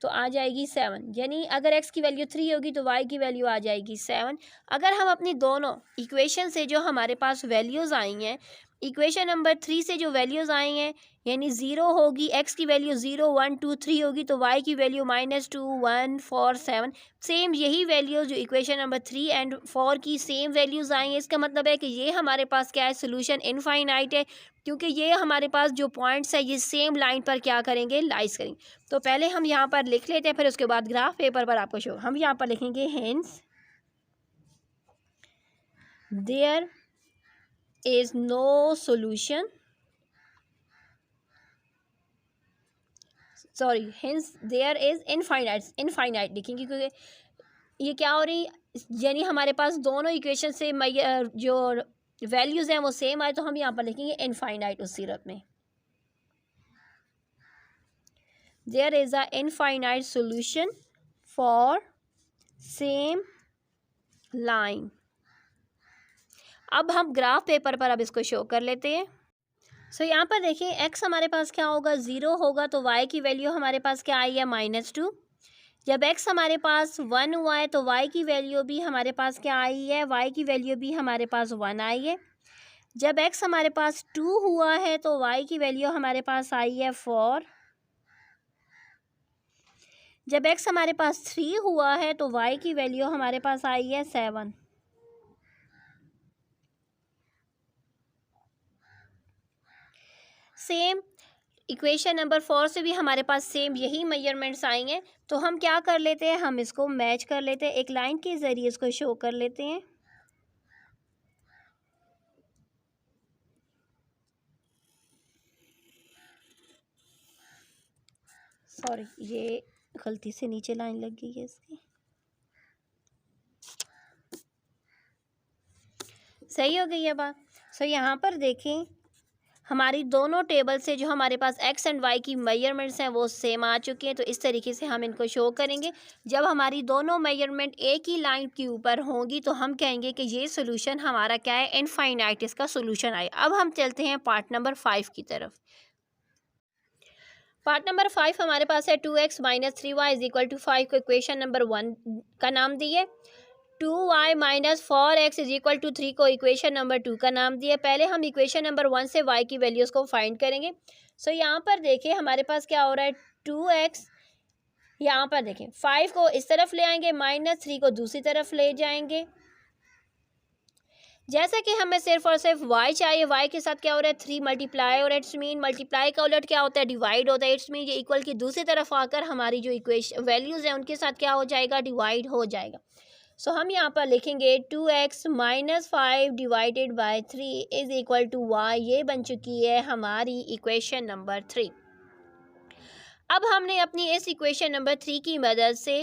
तो आ जाएगी 7, यानी अगर x की वैल्यू 3 होगी तो y की वैल्यू आ जाएगी 7। अगर हम अपनी दोनों इक्वेशन से जो हमारे पास वैल्यूज़ आई हैं, इक्वेशन नंबर 3 से जो वैल्यूज़ आई हैं यानी 0 होगी, x की वैल्यू 0 1 2 3 होगी तो y की वैल्यू -2 1 4 7, सेम यही वैल्यूज़ जो इक्वेशन नंबर 3 एंड 4 की सेम वैल्यूज़ आई हैं। इसका मतलब है कि ये हमारे पास क्या है, सोल्यूशन इनफाइनाइट है, क्योंकि ये हमारे पास जो पॉइंट्स है ये सेम लाइन पर क्या करेंगे, लाइज करेंगे। तो पहले हम यहाँ पर लिख लेते हैं, फिर उसके बाद ग्राफ पेपर पर आपको शो। हम यहाँ पर लिखेंगे hence there is no solution, sorry hence there is infinite लिखेंगे, क्योंकि ये क्या हो रही, यानी हमारे पास दोनों इक्वेशन से जो वैल्यूज़ हैं वो सेम आए, तो हम यहाँ पर लिखेंगे इनफाइनाइट उस सूरत में। There is a infinite solution for same line। अब हम ग्राफ पेपर पर अब इसको शो कर लेते हैं। सो यहाँ पर देखिए x हमारे पास क्या होगा, 0 होगा तो y की वैल्यू हमारे पास क्या आई है, -2। जब x हमारे पास 1 हुआ है तो y की वैल्यू भी हमारे पास क्या आई है, y की वैल्यू भी हमारे पास 1 आई है। जब x हमारे पास 2 हुआ है तो y की वैल्यू हमारे पास आई है 4। जब x हमारे पास 3 हुआ है तो y की वैल्यू हमारे पास आई है 7। सेम इक्वेशन नंबर 4 से भी हमारे पास सेम यही मेजरमेंट्स आई हैं, तो हम क्या कर लेते हैं, हम इसको मैच कर लेते हैं, एक लाइन के ज़रिए इसको शो कर लेते हैं। सॉरी, ये गलती से नीचे लाइन लग गई है इसकी, सही हो गई है बात। सो यहाँ पर देखें हमारी दोनों टेबल से जो हमारे पास x एंड y की मेजरमेंट्स हैं वो सेम आ चुकी हैं, तो इस तरीके से हम इनको शो करेंगे। जब हमारी दोनों मेजरमेंट एक ही लाइन के ऊपर होंगी तो हम कहेंगे कि ये सोल्यूशन हमारा क्या है, इनफाइनाइट इसका सोल्यूशन आए। अब हम चलते हैं पार्ट नंबर 5 की तरफ। पार्ट नंबर 5 हमारे पास है 2x - 3y = 5 को इक्वेशन नंबर 1 का नाम दिए, 2y - 4x = 3 को इक्वेशन नंबर 2 का नाम दिया। पहले हम इक्वेशन नंबर 1 से y की वैल्यूज़ को फाइंड करेंगे। सो यहाँ पर देखिए हमारे पास क्या हो रहा है, 2x, यहाँ पर देखें 5 को इस तरफ ले आएंगे, -3 को दूसरी तरफ ले जाएंगे। जैसा कि हमें सिर्फ और सिर्फ y चाहिए, y के साथ क्या हो रहा है, 3 मल्टीप्लाई, और इट्स मीन मल्टीप्लाई का उलट क्या होता है, डिवाइड होता है। इट्स मीन ये इक्वल की दूसरी तरफ आकर हमारी जो इक्वेशन वैल्यूज़ हैं उनके साथ क्या हो जाएगा, डिवाइड हो जाएगा। सो हम यहाँ पर लिखेंगे 2x - 5 / 3 = y। ये बन चुकी है हमारी इक्वेशन नंबर 3। अब हमने अपनी इस इक्वेशन नंबर 3 की मदद से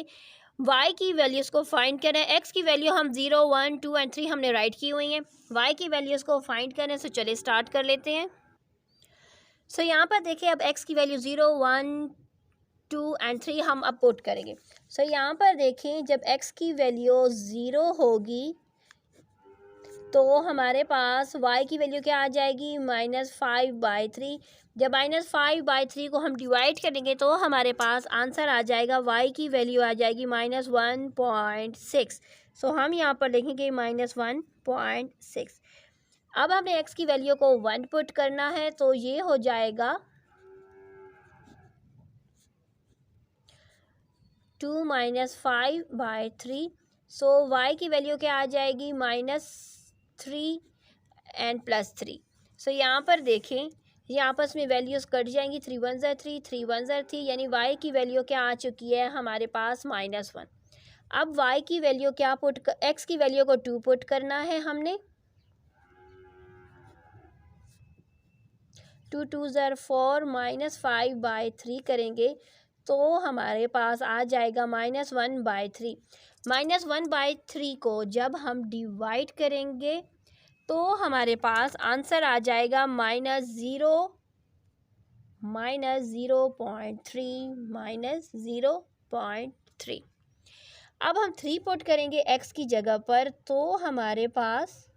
y की वैल्यूज़ को फाइंड करना है। x की वैल्यू हम 0 1 2 एंड 3 हमने राइट की हुई हैं, y की वैल्यूज़ को फाइंड करना है। सो चलिए स्टार्ट कर लेते हैं। सो यहाँ पर देखिए अब x की वैल्यू 0 1 2 एंड 3 हम अब पुट करेंगे। सो यहाँ पर देखें, जब x की वैल्यू 0 होगी तो हमारे पास y की वैल्यू क्या आ जाएगी, -5/3। जब -5/3 को हम डिवाइड करेंगे तो हमारे पास आंसर आ जाएगा, y की वैल्यू आ जाएगी -1.6। सो हम यहाँ पर लिखेंगे -1.6। अब हमें x की वैल्यू को 1 पुट करना है, तो ये हो जाएगा 2 - 5/3। सो y की वैल्यू क्या आ जाएगी, -3 एंड +3। सो यहाँ पर देखें, ये आपस में वैल्यूज़ कट जाएंगी, 3 × 1 = 3, 3 × 1 = 3, यानी y की वैल्यू क्या आ चुकी है हमारे पास, -1। अब y की वैल्यू क्या x की वैल्यू को 2 पुट करना है हमने, 2 × 2 = 4, -5/3 करेंगे तो हमारे पास आ जाएगा -1/3। -1/3 को जब हम डिवाइड करेंगे तो हमारे पास आंसर आ जाएगा -0.3। अब हम 3 पुट करेंगे x की जगह पर, तो हमारे पास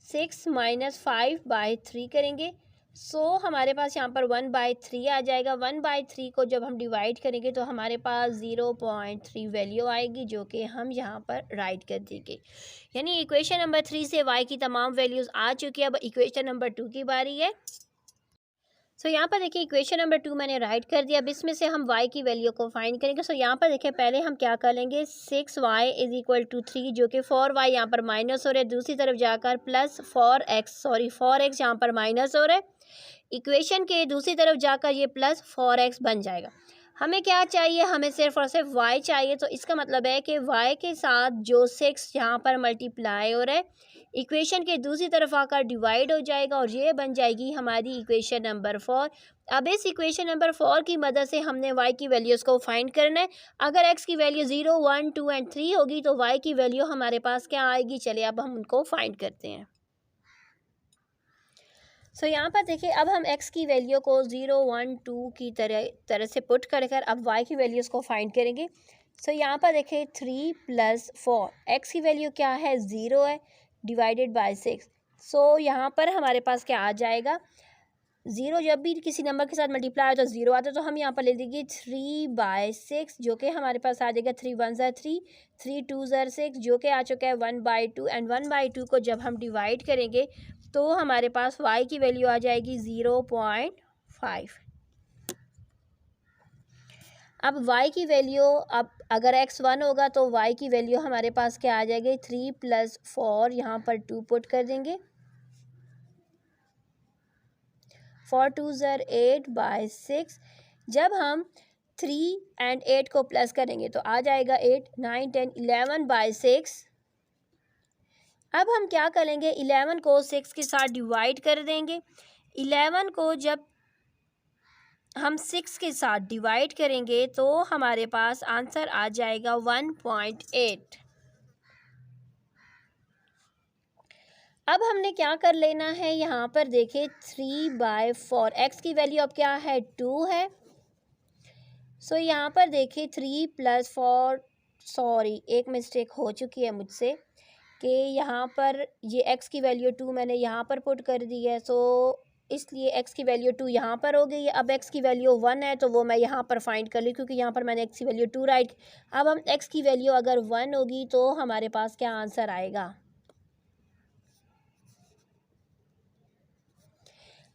6 - 5/3 करेंगे। सो हमारे पास यहाँ पर 1/3 आ जाएगा। 1/3 को जब हम डिवाइड करेंगे तो हमारे पास 0.3 वैल्यू आएगी, जो कि हम यहाँ पर राइट कर देंगे। यानी इक्वेशन नंबर 3 से y की तमाम वैल्यूज़ आ चुकी है। अब इक्वेशन नंबर 2 की बारी है। सो यहाँ पर देखिए, इक्वेशन नंबर 2 मैंने राइट कर दिया। अब इसमें से हम y की वैल्यू को फाइंड करेंगे। सो यहाँ पर देखिए, पहले हम क्या कर लेंगे, 6y = 3, जो कि 4y यहाँ पर माइनस हो रहा है, दूसरी तरफ जाकर प्लस 4x यहाँ पर माइनस हो रहा है, इक्वेशन के दूसरी तरफ जाकर ये प्लस 4x बन जाएगा। हमें क्या चाहिए, हमें सिर्फ और सिर्फ y चाहिए। तो इसका मतलब है कि y के साथ जो 6 यहाँ पर मल्टीप्लाई हो रहा है, इक्वेशन के दूसरी तरफ आकर डिवाइड हो जाएगा और ये बन जाएगी हमारी इक्वेशन नंबर 4। अब इस इक्वेशन नंबर 4 की मदद से हमने y की वैल्यूज़ को फाइंड करना है। अगर x की वैल्यू 0, 1, 2 एंड 3 होगी तो y की वैल्यू हमारे पास क्या आएगी, चलिए अब हम उनको फाइंड करते हैं। सो यहाँ पर देखिए, अब हम x की वैल्यू को 0, 1, 2 की तरह से पुट कर अब y की वैल्यूज़ को फाइंड करेंगे। सो यहाँ पर देखिए, 3 + 4, x की वैल्यू क्या है, 0 है, डिवाइडेड बाय 6। सो यहाँ पर हमारे पास क्या आ जाएगा, 0 जब भी किसी नंबर के साथ मल्टीप्लाई हो तो 0 आता है, तो हम यहाँ पर ले लेंगे 3/6, जो कि हमारे पास आ जाएगा 3 × 1 = 3, 3 × 2 = 6, जो कि आ चुका है 1/2। एंड 1/2 को जब हम डिवाइड करेंगे तो हमारे पास y की वैल्यू आ जाएगी 0.5। अब y की वैल्यू, अब अगर x 1 होगा तो y की वैल्यू हमारे पास क्या आ जाएगी, 3 + 4, यहाँ पर 2 पुट कर देंगे, 4 × 2 = 8/6। जब हम 3 एंड 8 को प्लस करेंगे तो आ जाएगा 8, 9, 10, 11/6। अब हम क्या करेंगे, 11 को 6 के साथ डिवाइड कर देंगे। 11 को जब हम 6 के साथ डिवाइड करेंगे तो हमारे पास आंसर आ जाएगा 1.8। अब हमने क्या कर लेना है, यहाँ पर देखिए 3/4, x की वैल्यू अब क्या है, 2 है। सो यहाँ पर देखिए 3 + 4, सॉरी एक मिस्टेक हो चुकी है मुझसे कि यहाँ पर ये x की वैल्यू 2 मैंने यहाँ पर पुट कर दी है। सो इसलिए x की वैल्यू 2 यहाँ पर हो गई है। अब x की वैल्यू 1 है तो वो मैं यहाँ पर फाइंड कर ली, क्योंकि यहाँ पर मैंने x की वैल्यू 2 राइट। अब हम x की वैल्यू अगर 1 होगी तो हमारे पास क्या आंसर आएगा,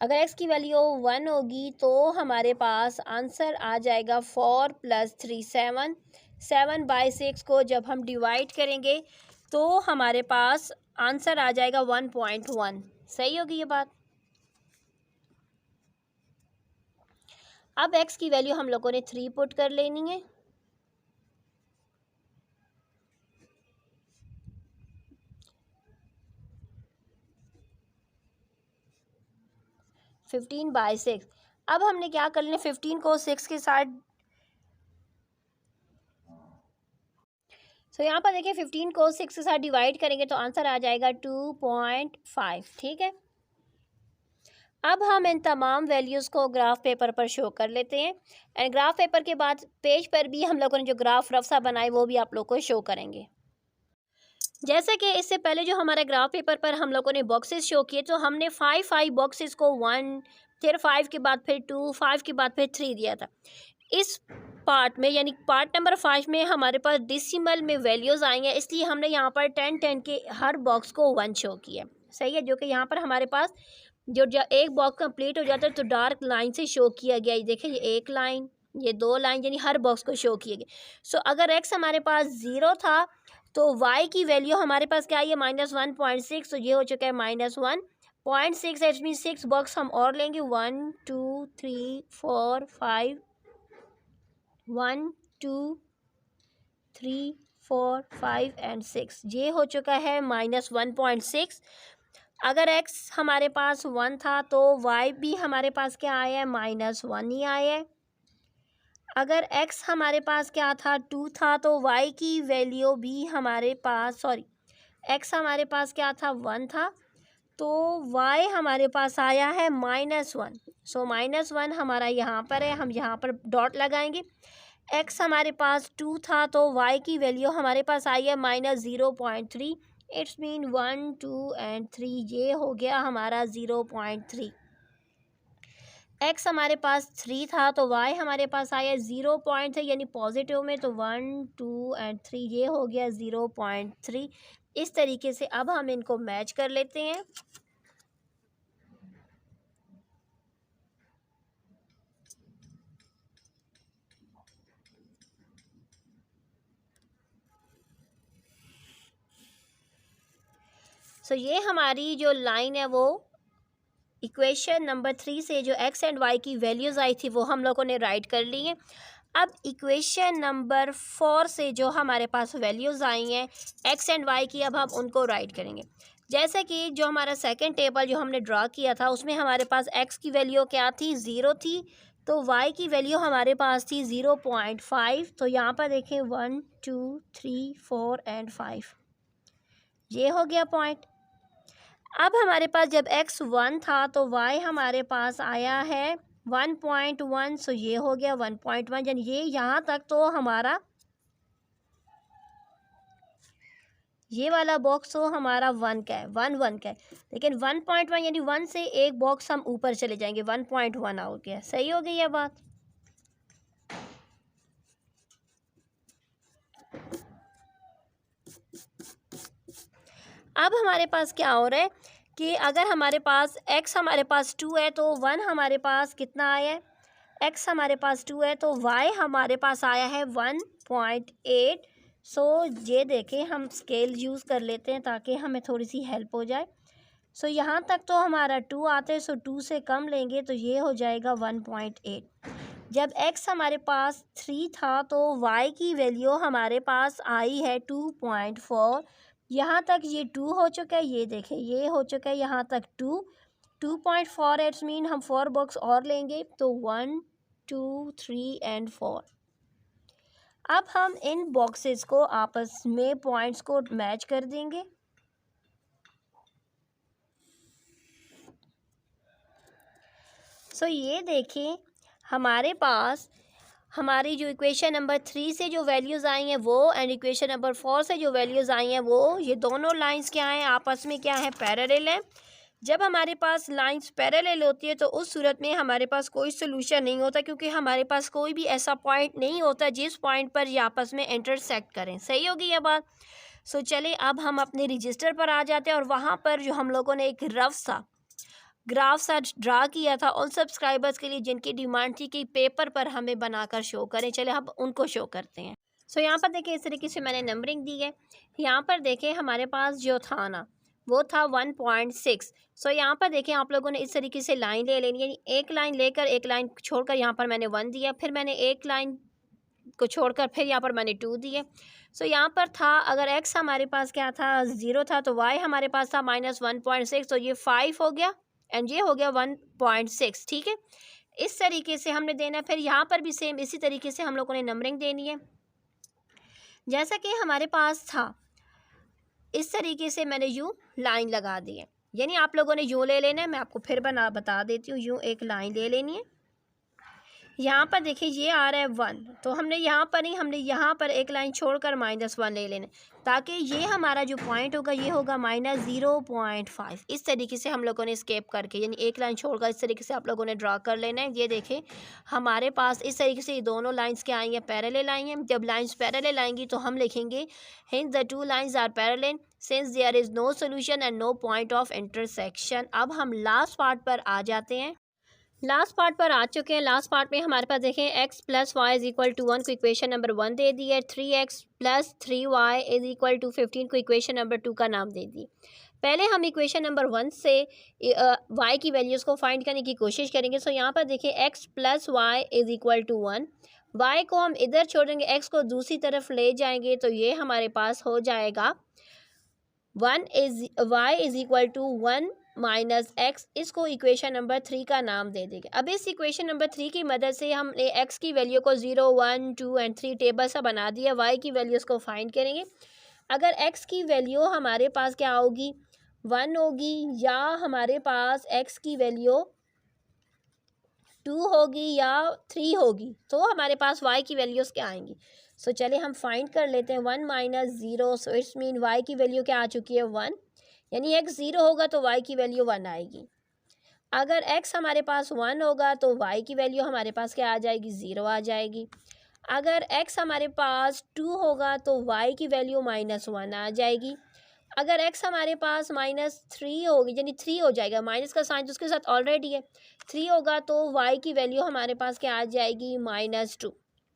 अगर x की वैल्यू 1 होगी तो हमारे पास आंसर आ जाएगा 4 + 3 7। 7/6 को जब हम डिवाइड करेंगे तो हमारे पास आंसर आ जाएगा 1.1। सही होगी ये बात। अब x की वैल्यू हम लोगों ने 3 पुट कर लेनी है, - 15/6। अब हमने क्या कर लेना, 15 को 6 के साथ, सो यहाँ पर देखिए 15 को 6 के साथ डिवाइड करेंगे तो आंसर आ जाएगा 2.5। ठीक है। अब हम इन तमाम वैल्यूज़ को ग्राफ पेपर पर शो कर लेते हैं एंड ग्राफ पेपर के बाद पेज पर भी हम लोगों ने जो ग्राफ रफ सा बनाए वो भी आप लोग को शो करेंगे। जैसे कि इससे पहले जो हमारे ग्राफ पेपर पर हम लोगों ने बॉक्सेस शो किए, तो हमने 5 बॉक्सेस को 1, फिर 5 के बाद फिर 2, 5 के बाद फिर 3 दिया था। इस पार्ट में यानी पार्ट नंबर 5 में हमारे पास डिसिमल में वैल्यूज़ आई हैं, इसलिए हमने यहाँ पर 10 के हर बॉक्स को 1 शो किया। सही है, जो कि यहाँ पर हमारे पास जो एक बॉक्स कंप्लीट हो जाता है तो डार्क लाइन से शो किया गया। ये देखिए, ये 1 लाइन, ये 2 लाइन, यानी हर बॉक्स को शो किया गया। सो अगर एक्स हमारे पास 0 था तो y की वैल्यू हमारे पास क्या आई है, -1.6, तो ये हो चुका है -1.6। एच मीन 6 बॉक्स हम और लेंगे, 1 2 3 4 5, 1 2 3 4 5 एंड 6, ये हो चुका है -1.6। अगर x हमारे पास 1 था तो y भी हमारे पास क्या आया है, -1 ही आया है। अगर x हमारे पास क्या था, 2 था, तो y की वैल्यू भी हमारे पास x हमारे पास क्या था, 1 था, तो y हमारे पास आया है -1। सो -1 हमारा यहाँ पर है, हम यहाँ पर डॉट लगाएंगे। x हमारे पास 2 था तो y की वैल्यू हमारे पास आई है -0.3। इट्स मीन 1 2 एंड 3, ये हो गया हमारा 0.3। x हमारे पास 3 था तो y हमारे पास आया 0.3, यानी पॉजिटिव में, तो 1 2 एंड 3, ये हो गया 0.3। इस तरीके से अब हम इनको मैच कर लेते हैं। सो ये हमारी जो लाइन है वो इक्वेशन नंबर 3 से जो x एंड y की वैल्यूज़ आई थी वो हम लोगों ने राइट कर ली है। अब इक्वेशन नंबर 4 से जो हमारे पास वैल्यूज़ आई हैं x एंड y की, अब हम उनको राइट करेंगे। जैसे कि जो हमारा सेकंड टेबल जो हमने ड्रा किया था उसमें हमारे पास x की वैल्यू क्या थी, 0 थी, तो y की वैल्यू हमारे पास थी 0.5। तो यहाँ पर देखें 1 2 3 4 एंड 5, ये हो गया पॉइंट। अब हमारे पास जब x 1 था तो y हमारे पास आया है 1.1। सो ये हो गया 1.1, यानी ये यहाँ तक तो हमारा ये वाला बॉक्स तो हमारा 1 का है, 1 1 का है, लेकिन 1.1 यानी 1 से एक बॉक्स हम ऊपर चले जाएंगे, 1.1 हो गया। सही हो गई ये बात। अब हमारे पास क्या हो रहा है कि अगर हमारे पास x हमारे पास 2 है तो 1 हमारे पास कितना आया है, x हमारे पास 2 है तो y हमारे पास आया है 1.8। सो ये देखें, हम स्केल यूज़ कर लेते हैं ताकि हमें थोड़ी सी हेल्प हो जाए। सो यहाँ तक तो हमारा 2 आते हैं, सो 2 से कम लेंगे तो ये हो जाएगा 1.8। जब x हमारे पास 3 था तो y की वैल्यू हमारे पास आई है 2.4। यहाँ तक ये 2 हो चुका है, ये देखें ये हो चुका है यहाँ तक 2.4। इट्स मीन हम 4 बॉक्स और लेंगे तो 1 2 3 एंड 4। अब हम इन बॉक्सेस को आपस में पॉइंट्स को मैच कर देंगे। सो ये देखें, हमारे पास हमारी जो इक्वेशन नंबर 3 से जो वैल्यूज़ आई हैं वो एंड इक्वेशन नंबर 4 से जो वैल्यूज़ आई हैं वो, ये दोनों लाइंस क्या हैं, आपस में क्या है, पैरेलल हैं। जब हमारे पास लाइंस पैरेलल होती है तो उस सूरत में हमारे पास कोई सोल्यूशन नहीं होता, क्योंकि हमारे पास कोई भी ऐसा पॉइंट नहीं होता जिस पॉइंट पर ये आपस में इंटरसेक्ट करें। सही होगी ये बात। सो चलिए अब हम अपने रजिस्टर पर आ जाते हैं और वहाँ पर जो हम लोगों ने एक रफ सा ग्राफ सा ड्रा किया था उन सब्सक्राइबर्स के लिए जिनकी डिमांड थी कि पेपर पर हमें बनाकर शो करें, चले हम उनको शो करते हैं। सो यहाँ पर देखें, इस तरीके से मैंने नंबरिंग दी है। यहाँ पर देखें हमारे पास जो था ना वो था 1.6। सो यहाँ पर देखें आप लोगों ने इस तरीके से लाइन ले लेनी, यानी एक लाइन लेकर एक लाइन छोड़कर यहाँ पर मैंने 1 दिया, फिर मैंने एक लाइन को छोड़कर फिर यहाँ पर मैंने 2 दिए। सो यहाँ पर था, अगर x हमारे पास क्या था, 0 था, तो y हमारे पास था -1.6, तो ये 5 हो गया एंड ये हो गया 1.6। ठीक है, इस तरीके से हमने देना है। फिर यहाँ पर भी सेम इसी तरीके से हम लोगों ने नंबरिंग देनी है। जैसा कि हमारे पास था इस तरीके से मैंने यूँ लाइन लगा दी है। यानी आप लोगों ने यूँ ले लेना है, मैं आपको फिर बता देती हूँ। यूँ एक लाइन ले लेनी है। यहाँ पर देखिए ये आ रहा है 1, तो हमने यहाँ पर नहीं, हमने यहाँ पर एक लाइन छोड़कर -1 ले लेना, ताकि ये हमारा जो पॉइंट होगा ये होगा -0.5। इस तरीके से हम लोगों ने स्केप करके, यानी एक लाइन छोड़कर इस तरीके से आप लोगों ने ड्रा कर लेना है। ये देखें हमारे पास इस तरीके से ये दोनों लाइंस क्या आई हैं, पैरेलल आई हैं। जब लाइंस पैरेलल आएंगी तो हम लिखेंगे hence the two lines are parallel since there is no solution and no point of intersection. अब हम लास्ट पार्ट पर आ जाते हैं। लास्ट पार्ट पर आ चुके हैं। लास्ट पार्ट में हमारे पास देखें x + y = 1 को इक्वेशन नंबर 1 दे दी है। 3x + 3y = 15 को इक्वेशन नंबर 2 का नाम दे दी। पहले हम इक्वेशन नंबर 1 से y की वैल्यूज़ को फाइंड करने की कोशिश करेंगे। सो यहाँ पर देखिए x + y = 1, y को हम इधर छोड़ेंगे, x को दूसरी तरफ ले जाएंगे तो ये हमारे पास हो जाएगा y = 1 - x। इसको इक्वेशन नंबर 3 का नाम दे देंगे। अब इस इक्वेशन नंबर 3 की मदद से हमने x की वैल्यू को 0, 1, 2 और 3 टेबल सा बना दिया। y की वैल्यूज़ को फाइंड करेंगे। अगर x की वैल्यू हमारे पास क्या होगी, 1 होगी, या हमारे पास x की वैल्यू 2 होगी या 3 होगी, तो हमारे पास y की वैल्यूज़ क्या आएंगी। सो चलिए हम फाइंड कर लेते हैं। 1 - 0, सो इट्स मीन y की वैल्यू क्या आ चुकी है, 1। यानी x 0 होगा तो y की वैल्यू 1 आएगी। अगर x हमारे पास 1 होगा तो y की वैल्यू हमारे पास क्या आ जाएगी, 0 आ जाएगी। अगर x हमारे पास 2 होगा तो y की वैल्यू -1 आ जाएगी। अगर x हमारे पास -3 होगी, यानी 3 हो जाएगा, माइनस का साइन तो उसके साथ ऑलरेडी है, 3 होगा तो y की वैल्यू हमारे पास क्या आ जाएगी, -2।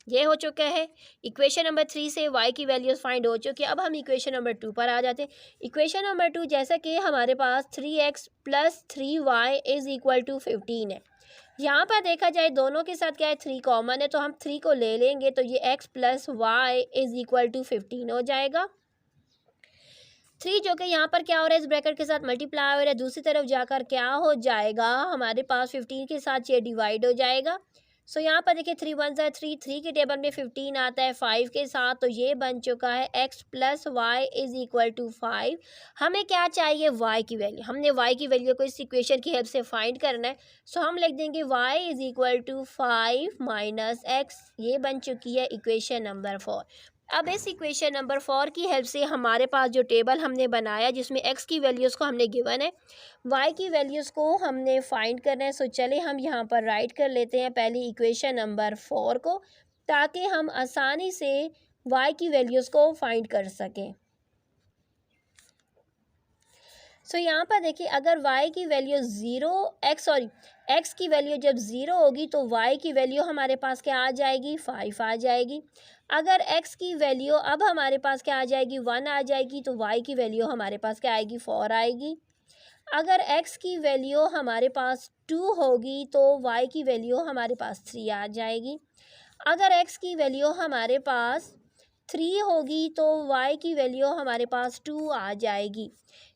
ये हो चुका है। इक्वेशन नंबर 3 से y की वैल्यूज़ फाइंड हो चुकी है। अब हम इक्वेशन नंबर 2 पर आ जाते हैं। इक्वेशन नंबर 2 जैसा कि हमारे पास 3x + 3y = 15 है। यहाँ पर देखा जाए दोनों के साथ क्या है, 3 कॉमन है, तो हम 3 को ले लेंगे तो ये x + y = 15 हो जाएगा। 3 जो कि यहाँ पर क्या हो रहा है, इस ब्रैकेट के साथ मल्टीप्लाई हो रहा है, दूसरी तरफ जाकर क्या हो जाएगा, हमारे पास 15 के साथ ये डिवाइड हो जाएगा। सो यहाँ पर देखिए 3 1 ज़ा 3, 3 के टेबल में 15 आता है 5 के साथ, तो ये बन चुका है x + y = 5। हमें क्या चाहिए, y की वैल्यू। हमने y की वैल्यू को इस इक्वेशन की हेल्प से फाइंड करना है। सो हम लिख देंगे y = 5 - x। ये बन चुकी है इक्वेशन नंबर 4। अब इस इक्वेशन नंबर 4 की हेल्प से हमारे पास जो टेबल हमने बनाया जिसमें x की वैल्यूज़ को हमने गिवन है, y की वैल्यूज़ को हमने फाइंड करना है। सो चले हम यहाँ पर राइट कर लेते हैं पहली इक्वेशन नंबर 4 को, ताकि हम आसानी से y की वैल्यूज़ को फाइंड कर सकें। सो यहाँ पर देखिए अगर y की वैल्यू x की वैल्यू जब 0 होगी तो y की वैल्यू हमारे पास क्या आ जाएगी, 5 आ जाएगी। अगर x की वैल्यू अब हमारे पास क्या आ जाएगी, 1 आ जाएगी, तो y की वैल्यू हमारे पास क्या आएगी, 4 आएगी। अगर x की वैल्यू हमारे पास 2 होगी तो y की वैल्यू हमारे पास 3 आ जाएगी। अगर x की वैल्यू हमारे पास 3 होगी तो y की वैल्यू हमारे पास 2 आ जाएगी।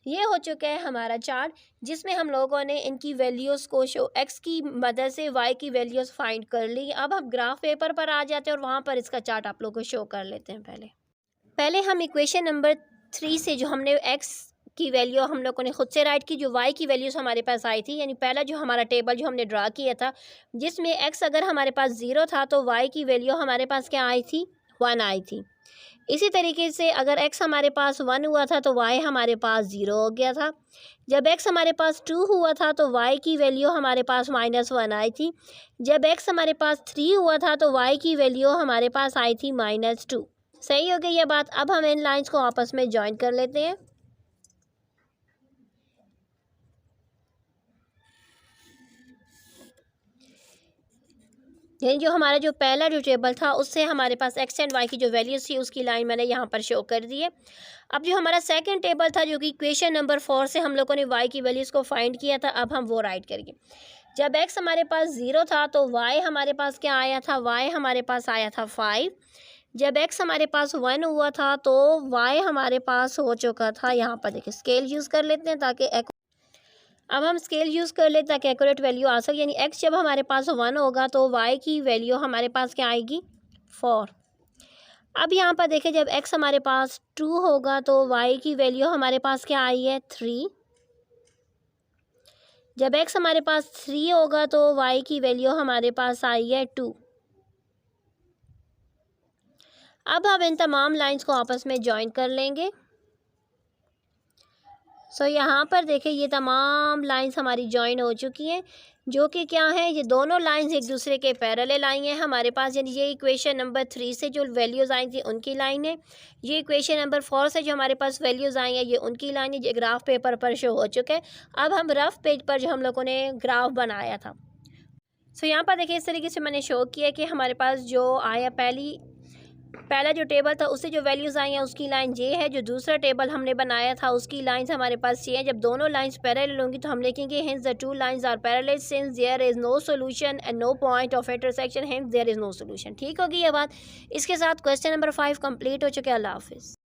ये हो चुका है हमारा चार्ट, जिसमें हम लोगों ने इनकी वैल्यूज़ को x की मदद से y की वैल्यूज़ फाइंड कर ली। अब हम ग्राफ पेपर पर आ जाते हैं और वहाँ पर इसका चार्ट आप लोगों को शो कर लेते हैं। पहले हम इक्वेशन नंबर 3 से जो हमने x की वैल्यू हम लोगों ने खुद से राइट की, जो y की वैल्यूज़ हमारे पास आई थी, यानी पहला जो हमारा टेबल जो हमने ड्रा किया था, जिसमें x अगर हमारे पास 0 था तो y की वैल्यू हमारे पास क्या आई थी, 1 आई थी। इसी तरीके से अगर x हमारे पास 1 हुआ था तो y हमारे पास 0 हो गया था। जब x हमारे पास 2 हुआ था तो y की वैल्यू हमारे पास -1 आई थी। जब x हमारे पास 3 हुआ था तो y की वैल्यू हमारे पास आई थी -2। सही हो गई ये बात। अब हम इन लाइंस को आपस में जॉइन कर लेते हैं। यानी जो हमारा जो पहला जो टेबल था उससे हमारे पास x एंड y की जो वैल्यूज़ थी उसकी लाइन मैंने यहाँ पर शो कर दी है। अब जो हमारा सेकंड टेबल था जो कि इक्वेशन नंबर 4 से हम लोगों ने y की वैल्यूज़ को फाइंड किया था, अब हम वो राइट करेंगे। जब x हमारे पास 0 था तो y हमारे पास क्या आया था, y हमारे पास आया था 5। जब x हमारे पास 1 हुआ था तो y हमारे पास हो चुका था, यहाँ पर देखिए स्केल यूज़ कर लेते हैं ताकि अब हम स्केल यूज़ कर लेते ताकि एक्यूरेट वैल्यू आ सके। यानी x जब हमारे पास 1 होगा तो y की वैल्यू हमारे पास क्या आएगी, 4। अब यहाँ पर देखें जब x हमारे पास 2 होगा तो y की वैल्यू हमारे पास क्या आई है, 3। जब x हमारे पास 3 होगा तो y की वैल्यू हमारे पास आई है 2। अब हम इन तमाम लाइंस को आपस में जॉइन कर लेंगे। सो यहाँ पर देखिए ये तमाम लाइंस हमारी जॉइन हो चुकी हैं, जो कि क्या है, ये दोनों लाइंस एक दूसरे के पैरेलल आई हैं हमारे पास। यानी ये इक्वेशन नंबर 3 से जो वैल्यूज़ आई थी उनकी लाइन है, ये इक्वेशन नंबर 4 से जो हमारे पास वैल्यूज़ आई हैं ये उनकी लाइन है। ये ग्राफ पेपर पर शो हो चुके हैं। अब हम रफ पेज पर जो हम लोगों ने ग्राफ बनाया था, सो यहाँ पर देखिए इस तरीके से मैंने शो किया कि हमारे पास जो आया पहला जो टेबल था उससे जो वैल्यूज़ आई हैं उसकी लाइन ये है, जो दूसरा टेबल हमने बनाया था उसकी लाइंस हमारे पास ये है। जब दोनों लाइंस पैरेलल होंगी तो हम लिखेंगे hence the two lines are parallel since there is no solution and no point of intersection, hence there is no solution. ठीक होगी ये बात। इसके साथ क्वेश्चन नंबर 5 कंप्लीट हो चुके हैं। अल्लाह हाफिज़।